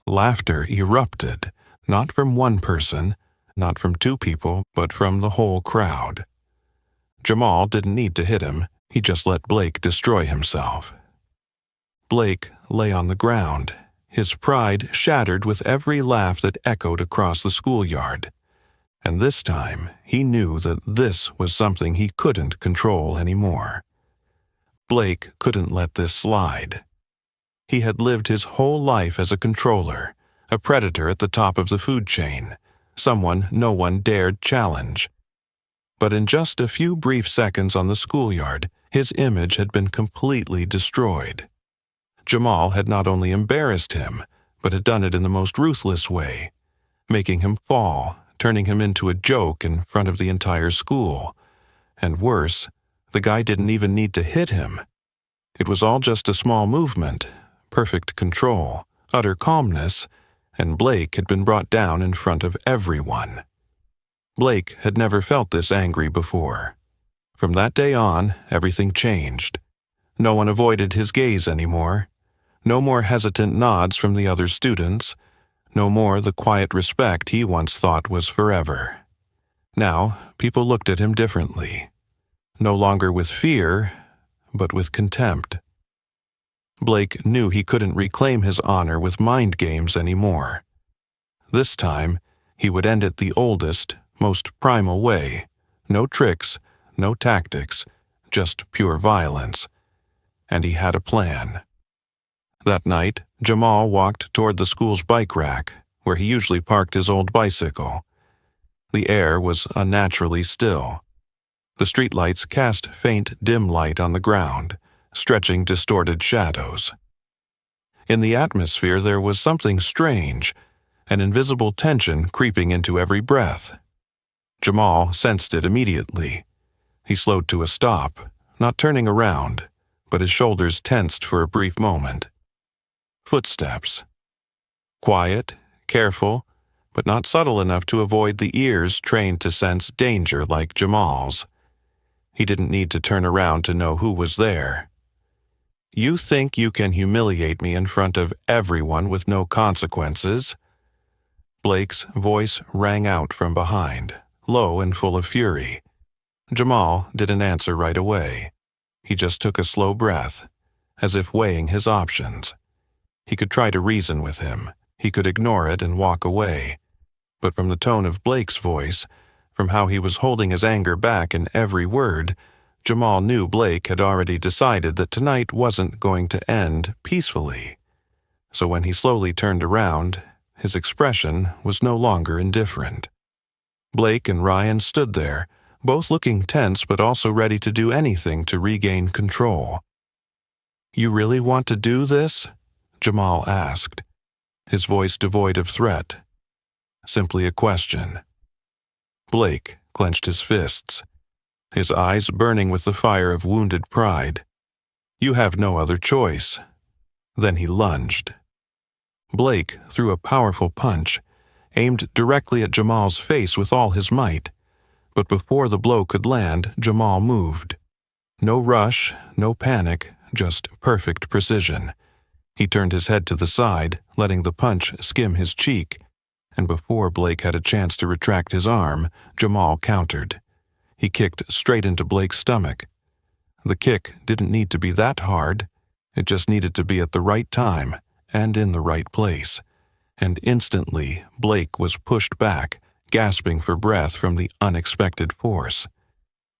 Laughter erupted, not from one person, not from 2 people, but from the whole crowd. Jamal didn't need to hit him, he just let Blake destroy himself. Blake lay on the ground, his pride shattered with every laugh that echoed across the schoolyard. And this time, he knew that this was something he couldn't control anymore. Blake couldn't let this slide. He had lived his whole life as a controller, a predator at the top of the food chain, someone no one dared challenge. But in just a few brief seconds on the schoolyard, his image had been completely destroyed. Jamal had not only embarrassed him, but had done it in the most ruthless way, making him fall, turning him into a joke in front of the entire school. And worse, the guy didn't even need to hit him. It was all just a small movement, perfect control, utter calmness, and Blake had been brought down in front of everyone. Blake had never felt this angry before. From that day on, everything changed. No one avoided his gaze anymore. No more hesitant nods from the other students. No more the quiet respect he once thought was forever. Now, people looked at him differently. No longer with fear, but with contempt. Blake knew he couldn't reclaim his honor with mind games anymore. This time, he would end it the oldest, most primal way. No tricks, no tactics, just pure violence. And he had a plan. That night, Jamal walked toward the school's bike rack, where he usually parked his old bicycle. The air was unnaturally still. The streetlights cast faint, dim light on the ground, stretching distorted shadows. In the atmosphere there was something strange, an invisible tension creeping into every breath. Jamal sensed it immediately. He slowed to a stop, not turning around, but his shoulders tensed for a brief moment. Footsteps. Quiet, careful, but not subtle enough to avoid the ears trained to sense danger like Jamal's. He didn't need to turn around to know who was there. You think you can humiliate me in front of everyone with no consequences? Blake's voice rang out from behind, low and full of fury. Jamal didn't answer right away. He just took a slow breath, as if weighing his options. He could try to reason with him. He could ignore it and walk away. But from the tone of Blake's voice, from how he was holding his anger back in every word, Jamal knew Blake had already decided that tonight wasn't going to end peacefully. So when he slowly turned around, his expression was no longer indifferent. Blake and Ryan stood there, both looking tense but also ready to do anything to regain control. "You really want to do this?" Jamal asked, his voice devoid of threat. Simply a question. Blake clenched his fists, his eyes burning with the fire of wounded pride. "You have no other choice." Then he lunged. Blake threw a powerful punch, aimed directly at Jamal's face with all his might. But before the blow could land, Jamal moved. No rush, no panic, just perfect precision. He turned his head to the side, letting the punch skim his cheek, and before Blake had a chance to retract his arm, Jamal countered. He kicked straight into Blake's stomach. The kick didn't need to be that hard. It just needed to be at the right time and in the right place. And instantly, Blake was pushed back, gasping for breath from the unexpected force.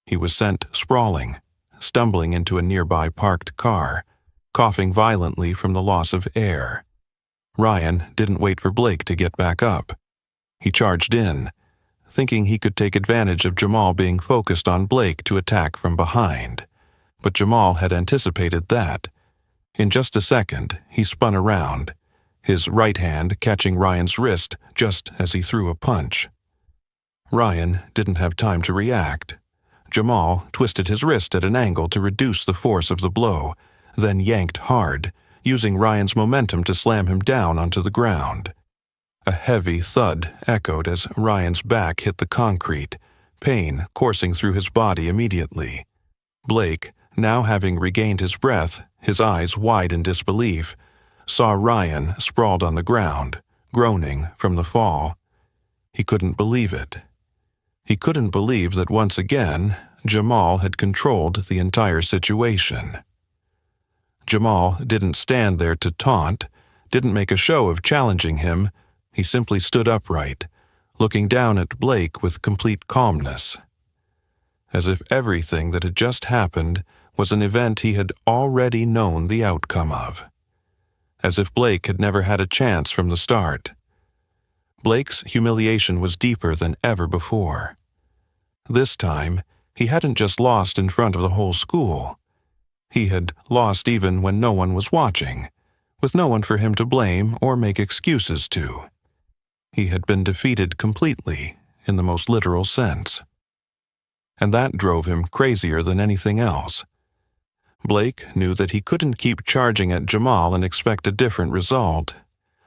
He was sent sprawling, stumbling into a nearby parked car, coughing violently from the loss of air. Ryan didn't wait for Blake to get back up. He charged in, thinking he could take advantage of Jamal being focused on Blake to attack from behind. But Jamal had anticipated that. In just a second, he spun around, his right hand catching Ryan's wrist just as he threw a punch. Ryan didn't have time to react. Jamal twisted his wrist at an angle to reduce the force of the blow, then yanked hard, using Ryan's momentum to slam him down onto the ground. A heavy thud echoed as Ryan's back hit the concrete, pain coursing through his body immediately. Blake, now having regained his breath, his eyes wide in disbelief, saw Ryan sprawled on the ground, groaning from the fall. He couldn't believe it. He couldn't believe that once again, Jamal had controlled the entire situation. Jamal didn't stand there to taunt, didn't make a show of challenging him. He simply stood upright, looking down at Blake with complete calmness. As if everything that had just happened was an event he had already known the outcome of. As if Blake had never had a chance from the start. Blake's humiliation was deeper than ever before. This time, he hadn't just lost in front of the whole school. He had lost even when no one was watching, with no one for him to blame or make excuses to. He had been defeated completely, in the most literal sense. And that drove him crazier than anything else. Blake knew that he couldn't keep charging at Jamal and expect a different result.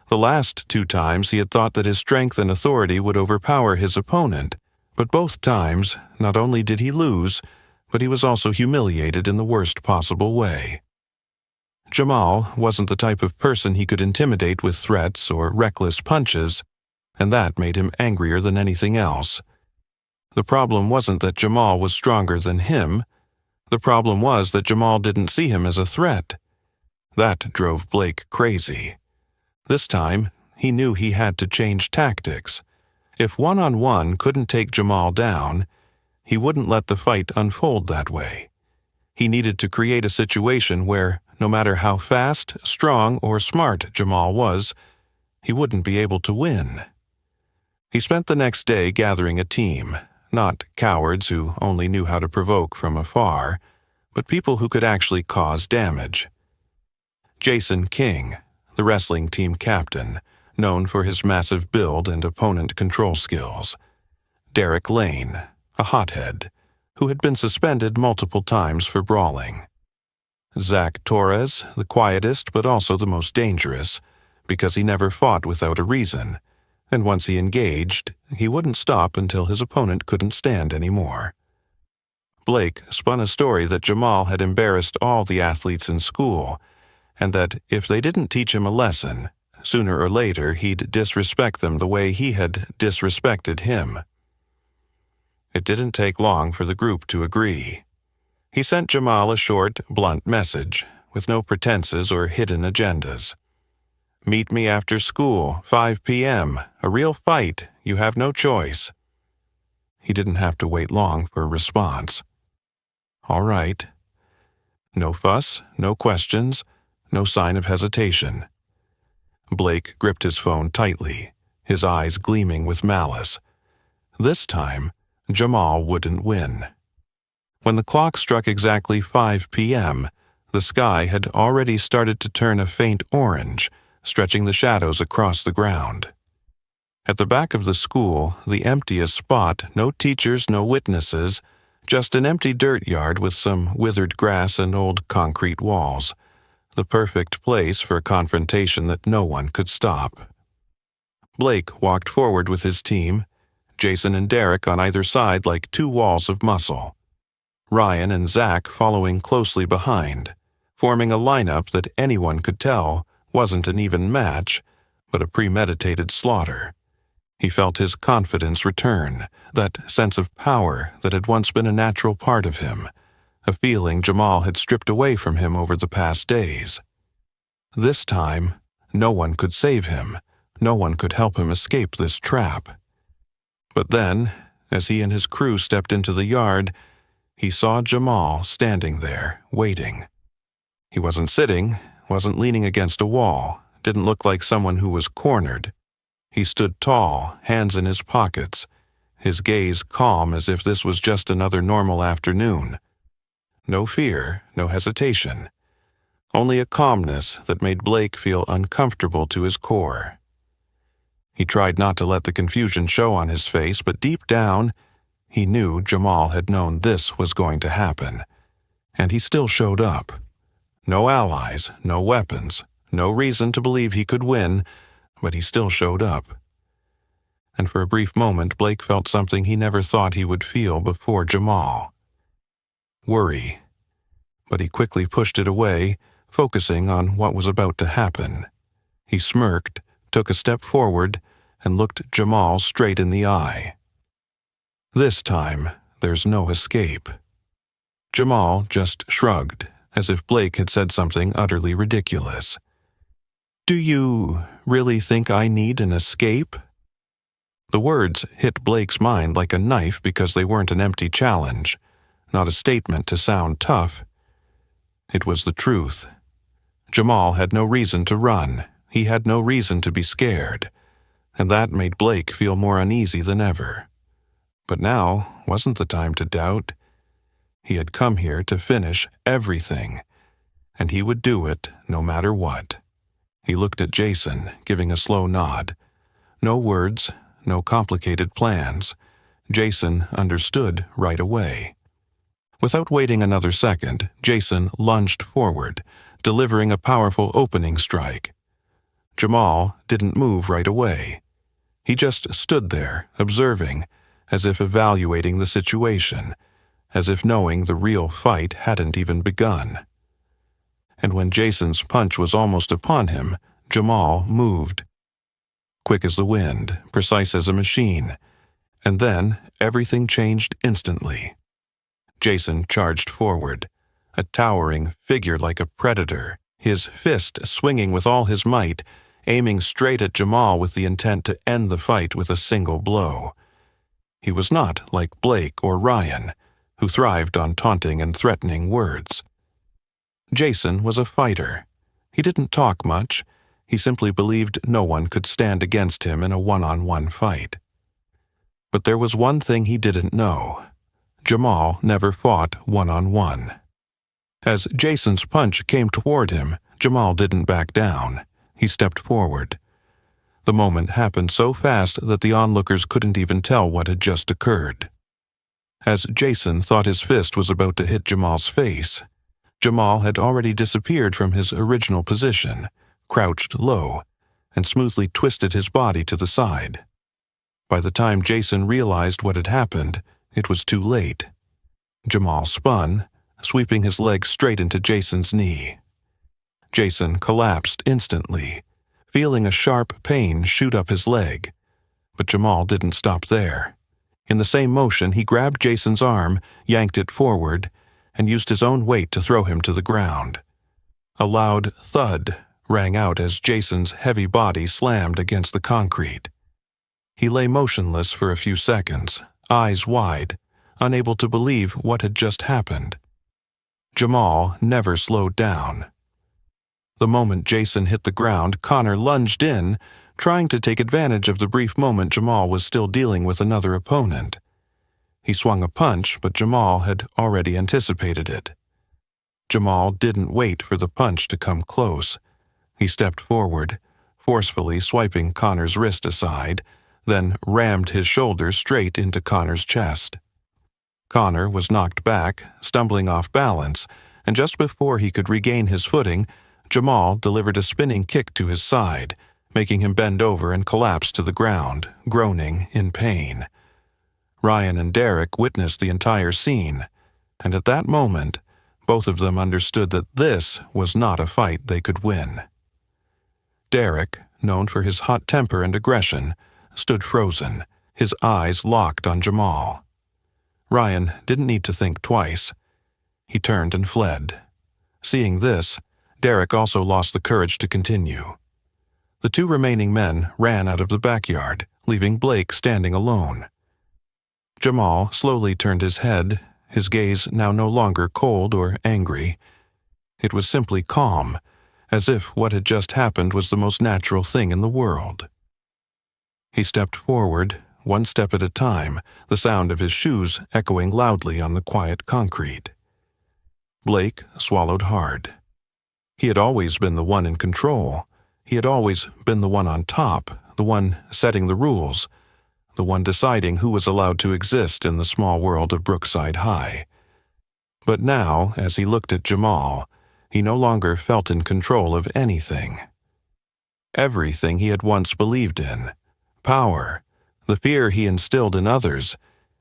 The last 2 times he had thought that his strength and authority would overpower his opponent, but both times, not only did he lose, but he was also humiliated in the worst possible way. Jamal wasn't the type of person he could intimidate with threats or reckless punches, and that made him angrier than anything else. The problem wasn't that Jamal was stronger than him. The problem was that Jamal didn't see him as a threat. That drove Blake crazy. This time, he knew he had to change tactics. If one-on-one couldn't take Jamal down, he wouldn't let the fight unfold that way. He needed to create a situation where, no matter how fast, strong, or smart Jamal was, he wouldn't be able to win. He spent the next day gathering a team, not cowards who only knew how to provoke from afar, but people who could actually cause damage. Jason King, the wrestling team captain, known for his massive build and opponent control skills. Derek Lane, a hothead, who had been suspended multiple times for brawling. Zach Torres, the quietest but also the most dangerous, because he never fought without a reason, and once he engaged, he wouldn't stop until his opponent couldn't stand anymore. Blake spun a story that Jamal had embarrassed all the athletes in school, and that if they didn't teach him a lesson, sooner or later he'd disrespect them the way he had disrespected him. It didn't take long for the group to agree. He sent Jamal a short, blunt message, with no pretenses or hidden agendas. "Meet me after school, 5 p.m. A real fight, you have no choice." He didn't have to wait long for a response. "All right." No fuss, no questions, no sign of hesitation. Blake gripped his phone tightly, his eyes gleaming with malice. This time, Jamal wouldn't win. When the clock struck exactly 5 p.m., the sky had already started to turn a faint orange, stretching the shadows across the ground. At the back of the school, the emptiest spot, no teachers, no witnesses, just an empty dirt yard with some withered grass and old concrete walls. The perfect place for a confrontation that no one could stop. Blake walked forward with his team, Jason and Derek on either side like two walls of muscle. Ryan and Zach following closely behind, forming a lineup that anyone could tell wasn't an even match, but a premeditated slaughter. He felt his confidence return, that sense of power that had once been a natural part of him, a feeling Jamal had stripped away from him over the past days. This time, no one could save him, no one could help him escape this trap. But then, as he and his crew stepped into the yard, he saw Jamal standing there, waiting. He wasn't sitting, wasn't leaning against a wall, didn't look like someone who was cornered. He stood tall, hands in his pockets, his gaze calm as if this was just another normal afternoon. No fear, no hesitation. Only a calmness that made Blake feel uncomfortable to his core. He tried not to let the confusion show on his face, but deep down, he knew Jamal had known this was going to happen. And he still showed up. No allies, no weapons, no reason to believe he could win, but he still showed up. And for a brief moment, Blake felt something he never thought he would feel before Jamal. Worry. But he quickly pushed it away, focusing on what was about to happen. He smirked, took a step forward, and looked Jamal straight in the eye. This time, there's no escape. Jamal just shrugged, as if Blake had said something utterly ridiculous. "Do you really think I need an escape?" The words hit Blake's mind like a knife because they weren't an empty challenge, not a statement to sound tough. It was the truth. Jamal had no reason to run. He had no reason to be scared, and that made Blake feel more uneasy than ever. But now wasn't the time to doubt. He had come here to finish everything, and he would do it no matter what. He looked at Jason, giving a slow nod. No words, no complicated plans. Jason understood right away. Without waiting another second, Jason lunged forward, delivering a powerful opening strike. Jamal didn't move right away. He just stood there, observing, as if evaluating the situation, as if knowing the real fight hadn't even begun. And when Jason's punch was almost upon him, Jamal moved. Quick as the wind, precise as a machine. And then everything changed instantly. Jason charged forward, a towering figure like a predator, his fist swinging with all his might, aiming straight at Jamal with the intent to end the fight with a single blow. He was not like Blake or Ryan, who thrived on taunting and threatening words. Jason was a fighter. He didn't talk much. He simply believed no one could stand against him in a one-on-one fight. But there was one thing he didn't know. Jamal never fought one-on-one. As Jason's punch came toward him, Jamal didn't back down. He stepped forward. The moment happened so fast that the onlookers couldn't even tell what had just occurred. As Jason thought his fist was about to hit Jamal's face, Jamal had already disappeared from his original position, crouched low, and smoothly twisted his body to the side. By the time Jason realized what had happened, it was too late. Jamal spun, sweeping his leg straight into Jason's knee. Jason collapsed instantly, feeling a sharp pain shoot up his leg. But Jamal didn't stop there. In the same motion, he grabbed Jason's arm, yanked it forward, and used his own weight to throw him to the ground. A loud thud rang out as Jason's heavy body slammed against the concrete. He lay motionless for a few seconds, eyes wide, unable to believe what had just happened. Jamal never slowed down. The moment Jason hit the ground, Connor lunged in, trying to take advantage of the brief moment Jamal was still dealing with another opponent. He swung a punch, but Jamal had already anticipated it. Jamal didn't wait for the punch to come close. He stepped forward, forcefully swiping Connor's wrist aside, then rammed his shoulder straight into Connor's chest. Connor was knocked back, stumbling off balance, and just before he could regain his footing, Jamal delivered a spinning kick to his side, making him bend over and collapse to the ground, groaning in pain. Ryan and Derek witnessed the entire scene, and at that moment, both of them understood that this was not a fight they could win. Derek, known for his hot temper and aggression, stood frozen, his eyes locked on Jamal. Ryan didn't need to think twice. He turned and fled. Seeing this, Derek also lost the courage to continue. The two remaining men ran out of the backyard, leaving Blake standing alone. Jamal slowly turned his head, his gaze now no longer cold or angry. It was simply calm, as if what had just happened was the most natural thing in the world. He stepped forward, one step at a time, the sound of his shoes echoing loudly on the quiet concrete. Blake swallowed hard. He had always been the one in control. He had always been the one on top, the one setting the rules, the one deciding who was allowed to exist in the small world of Brookside High. But now, as he looked at Jamal, he no longer felt in control of anything. Everything he had once believed in, power, the fear he instilled in others,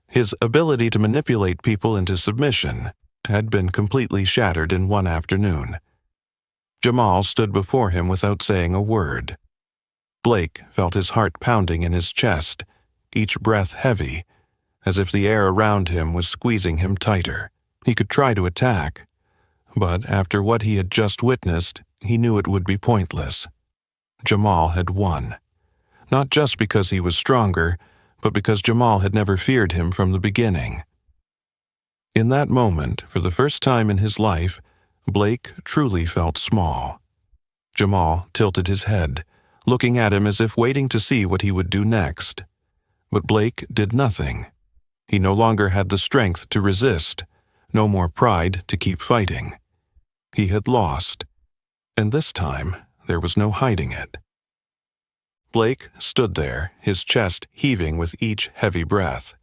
his ability to manipulate people into submission, had been completely shattered in one afternoon. Jamal stood before him without saying a word. Blake felt his heart pounding in his chest, each breath heavy, as if the air around him was squeezing him tighter. He could try to attack, but after what he had just witnessed, he knew it would be pointless. Jamal had won. Not just because he was stronger, but because Jamal had never feared him from the beginning. In that moment, for the first time in his life, Blake truly felt small. Jamal tilted his head, looking at him as if waiting to see what he would do next. But Blake did nothing. He no longer had the strength to resist, no more pride to keep fighting. He had lost, and this time there was no hiding it. Blake stood there, his chest heaving with each heavy breath.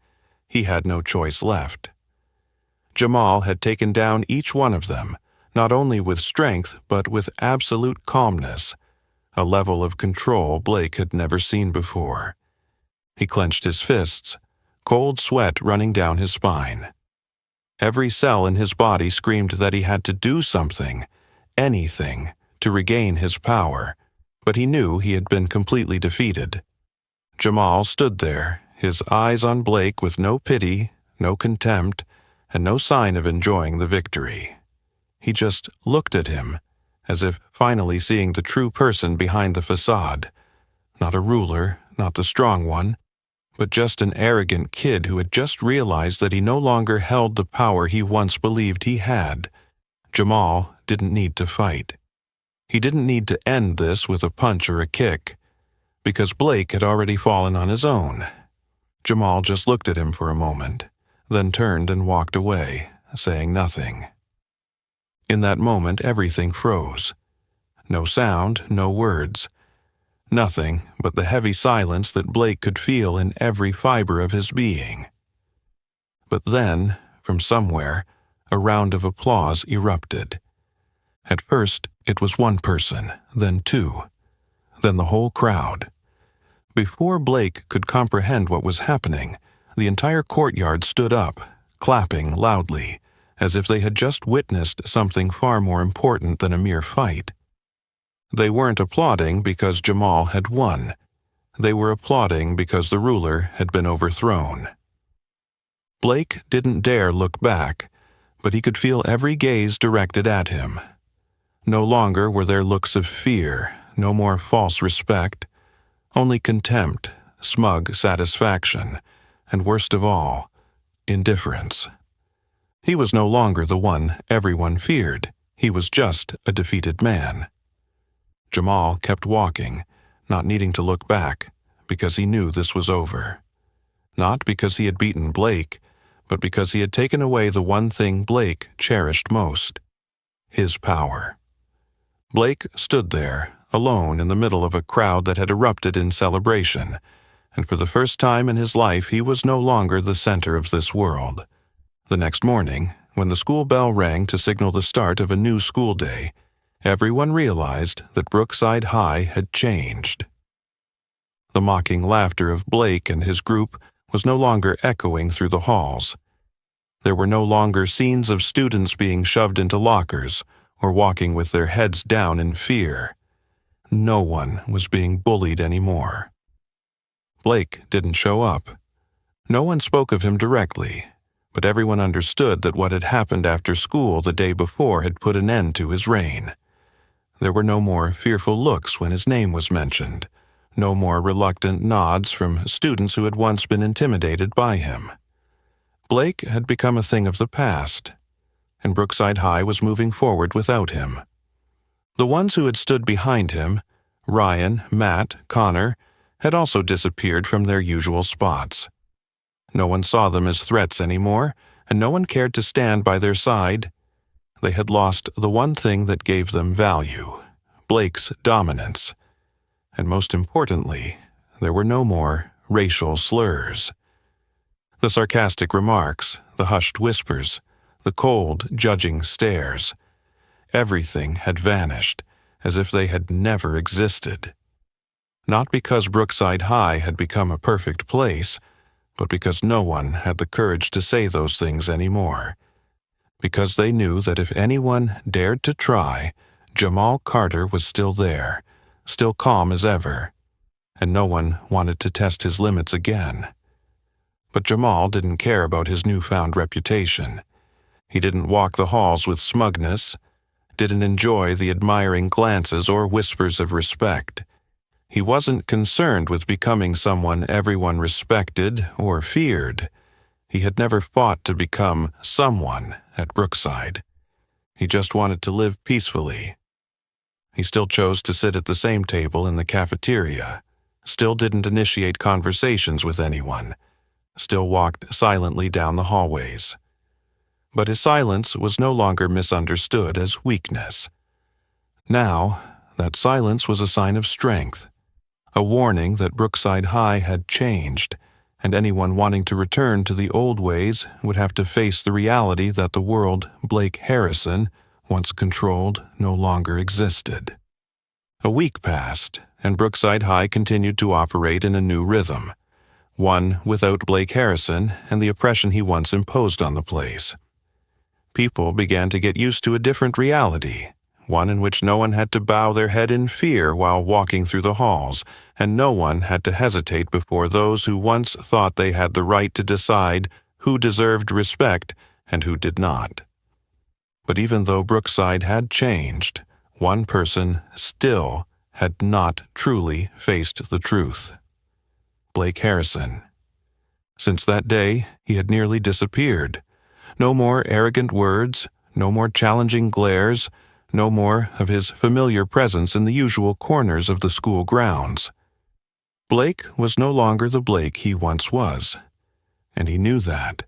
He had no choice left. Jamal had taken down each one of them, not only with strength but with absolute calmness, a level of control Blake had never seen before. He clenched his fists, cold sweat running down his spine. Every cell in his body screamed that he had to do something, anything, to regain his power, but he knew he had been completely defeated. Jamal stood there, his eyes on Blake with no pity, no contempt, and no sign of enjoying the victory. He just looked at him, as if finally seeing the true person behind the facade. Not a ruler, not the strong one, but just an arrogant kid who had just realized that he no longer held the power he once believed he had. Jamal didn't need to fight. He didn't need to end this with a punch or a kick, because Blake had already fallen on his own. Jamal just looked at him for a moment, then turned and walked away, saying nothing. In that moment, everything froze. No sound, no words. Nothing but the heavy silence that Blake could feel in every fiber of his being. But then, from somewhere, a round of applause erupted. At first, it was one person, then two, then the whole crowd. Before Blake could comprehend what was happening, the entire courtyard stood up, clapping loudly, as if they had just witnessed something far more important than a mere fight. They weren't applauding because Jamal had won. They were applauding because the ruler had been overthrown. Blake didn't dare look back, but he could feel every gaze directed at him. No longer were there looks of fear, no more false respect, only contempt, smug satisfaction, and worst of all, indifference. He was no longer the one everyone feared. He was just a defeated man. Jamal kept walking, not needing to look back, because he knew this was over. Not because he had beaten Blake, but because he had taken away the one thing Blake cherished most: his power. Blake stood there, alone in the middle of a crowd that had erupted in celebration, and for the first time in his life he was no longer the center of this world. The next morning, when the school bell rang to signal the start of a new school day, everyone realized that Brookside High had changed. The mocking laughter of Blake and his group was no longer echoing through the halls. There were no longer scenes of students being shoved into lockers or walking with their heads down in fear. No one was being bullied anymore. Blake didn't show up. No one spoke of him directly, but everyone understood that what had happened after school the day before had put an end to his reign. There were no more fearful looks when his name was mentioned, no more reluctant nods from students who had once been intimidated by him. Blake had become a thing of the past, and Brookside High was moving forward without him. The ones who had stood behind him, Ryan, Matt, Connor, had also disappeared from their usual spots. No one saw them as threats anymore, and no one cared to stand by their side. They had lost the one thing that gave them value: Blake's dominance. And most importantly, there were no more racial slurs. The sarcastic remarks, the hushed whispers, the cold, judging stares. Everything had vanished, as if they had never existed. Not because Brookside High had become a perfect place, but because no one had the courage to say those things anymore. Because they knew that if anyone dared to try, Jamal Carter was still there, still calm as ever, and no one wanted to test his limits again. But Jamal didn't care about his newfound reputation. He didn't walk the halls with smugness, didn't enjoy the admiring glances or whispers of respect. He wasn't concerned with becoming someone everyone respected or feared. He had never fought to become someone at Brookside. He just wanted to live peacefully. He still chose to sit at the same table in the cafeteria, still didn't initiate conversations with anyone, still walked silently down the hallways. But his silence was no longer misunderstood as weakness. Now, that silence was a sign of strength, a warning that Brookside High had changed, and anyone wanting to return to the old ways would have to face the reality that the world Blake Harrison once controlled no longer existed. A week passed, and Brookside High continued to operate in a new rhythm, one without Blake Harrison and the oppression he once imposed on the place. People began to get used to a different reality, one in which no one had to bow their head in fear while walking through the halls, and no one had to hesitate before those who once thought they had the right to decide who deserved respect and who did not. But even though Brookside had changed, one person still had not truly faced the truth: Blake Harrison. Since that day, he had nearly disappeared. No more arrogant words, no more challenging glares, no more of his familiar presence in the usual corners of the school grounds. Blake was no longer the Blake he once was, and he knew that.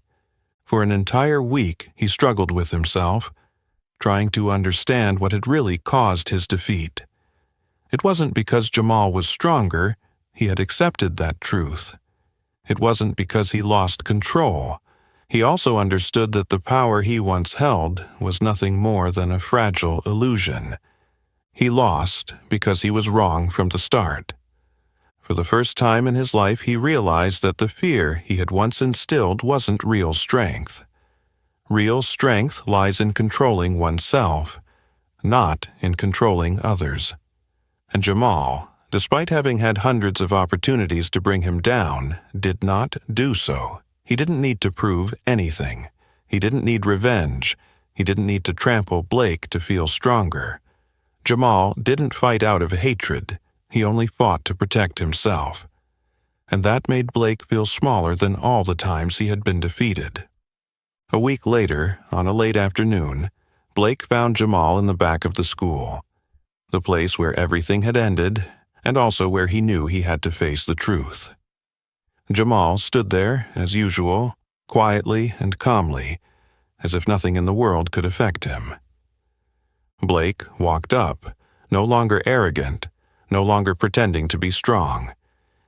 For an entire week he struggled with himself, trying to understand what had really caused his defeat. It wasn't because Jamal was stronger, he had accepted that truth. It wasn't because he lost control. He also understood that the power he once held was nothing more than a fragile illusion. He lost because he was wrong from the start. For the first time in his life, he realized that the fear he had once instilled wasn't real strength. real strength lies in controlling oneself, not in controlling others. And Jamal, despite having had hundreds of opportunities to bring him down, did not do so. He didn't need to prove anything. He didn't need revenge. He didn't need to trample Blake to feel stronger. Jamal didn't fight out of hatred. He only fought to protect himself. And that made Blake feel smaller than all the times he had been defeated. A week later, on a late afternoon, Blake found Jamal in the back of the school, the place where everything had ended, and also where he knew he had to face the truth. Jamal stood there, as usual, quietly and calmly, as if nothing in the world could affect him. Blake walked up, no longer arrogant, no longer pretending to be strong.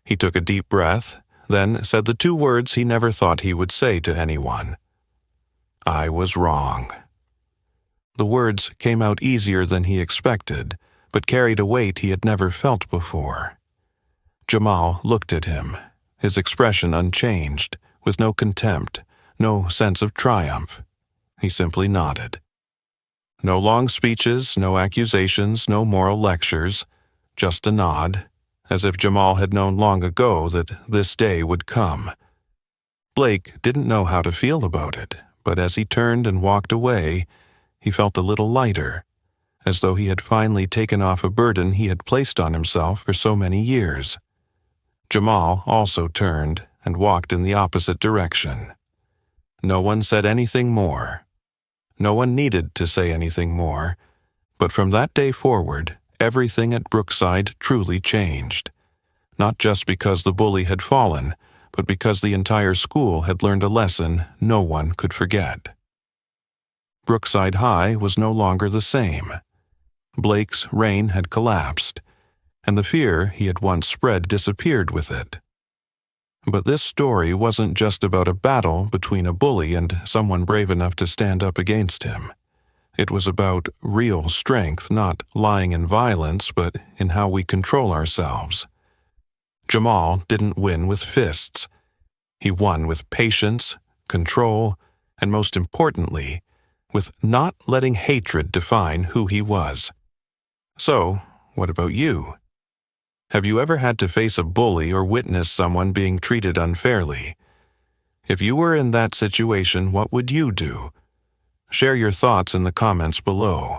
He took a deep breath, then said the two words he never thought he would say to anyone. "I was wrong." The words came out easier than he expected, but carried a weight he had never felt before. Jamal looked at him, his expression unchanged, with no contempt, no sense of triumph. He simply nodded. No long speeches, no accusations, no moral lectures, just a nod, as if Jamal had known long ago that this day would come. Blake didn't know how to feel about it, but as he turned and walked away, he felt a little lighter, as though he had finally taken off a burden he had placed on himself for so many years. Jamal also turned and walked in the opposite direction. No one said anything more. No one needed to say anything more, but from that day forward, everything at Brookside truly changed. Not just because the bully had fallen, but because the entire school had learned a lesson no one could forget. Brookside High was no longer the same. Blake's reign had collapsed, and the fear he had once spread disappeared with it. But this story wasn't just about a battle between a bully and someone brave enough to stand up against him. It was about real strength, not lying in violence, but in how we control ourselves. Jamal didn't win with fists. He won with patience, control, and most importantly, with not letting hatred define who he was. So, what about you? Have you ever had to face a bully or witness someone being treated unfairly? If you were in that situation, what would you do? Share your thoughts in the comments below.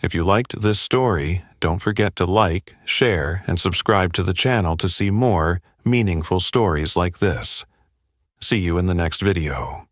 If you liked this story, don't forget to like, share, and subscribe to the channel to see more meaningful stories like this. See you in the next video.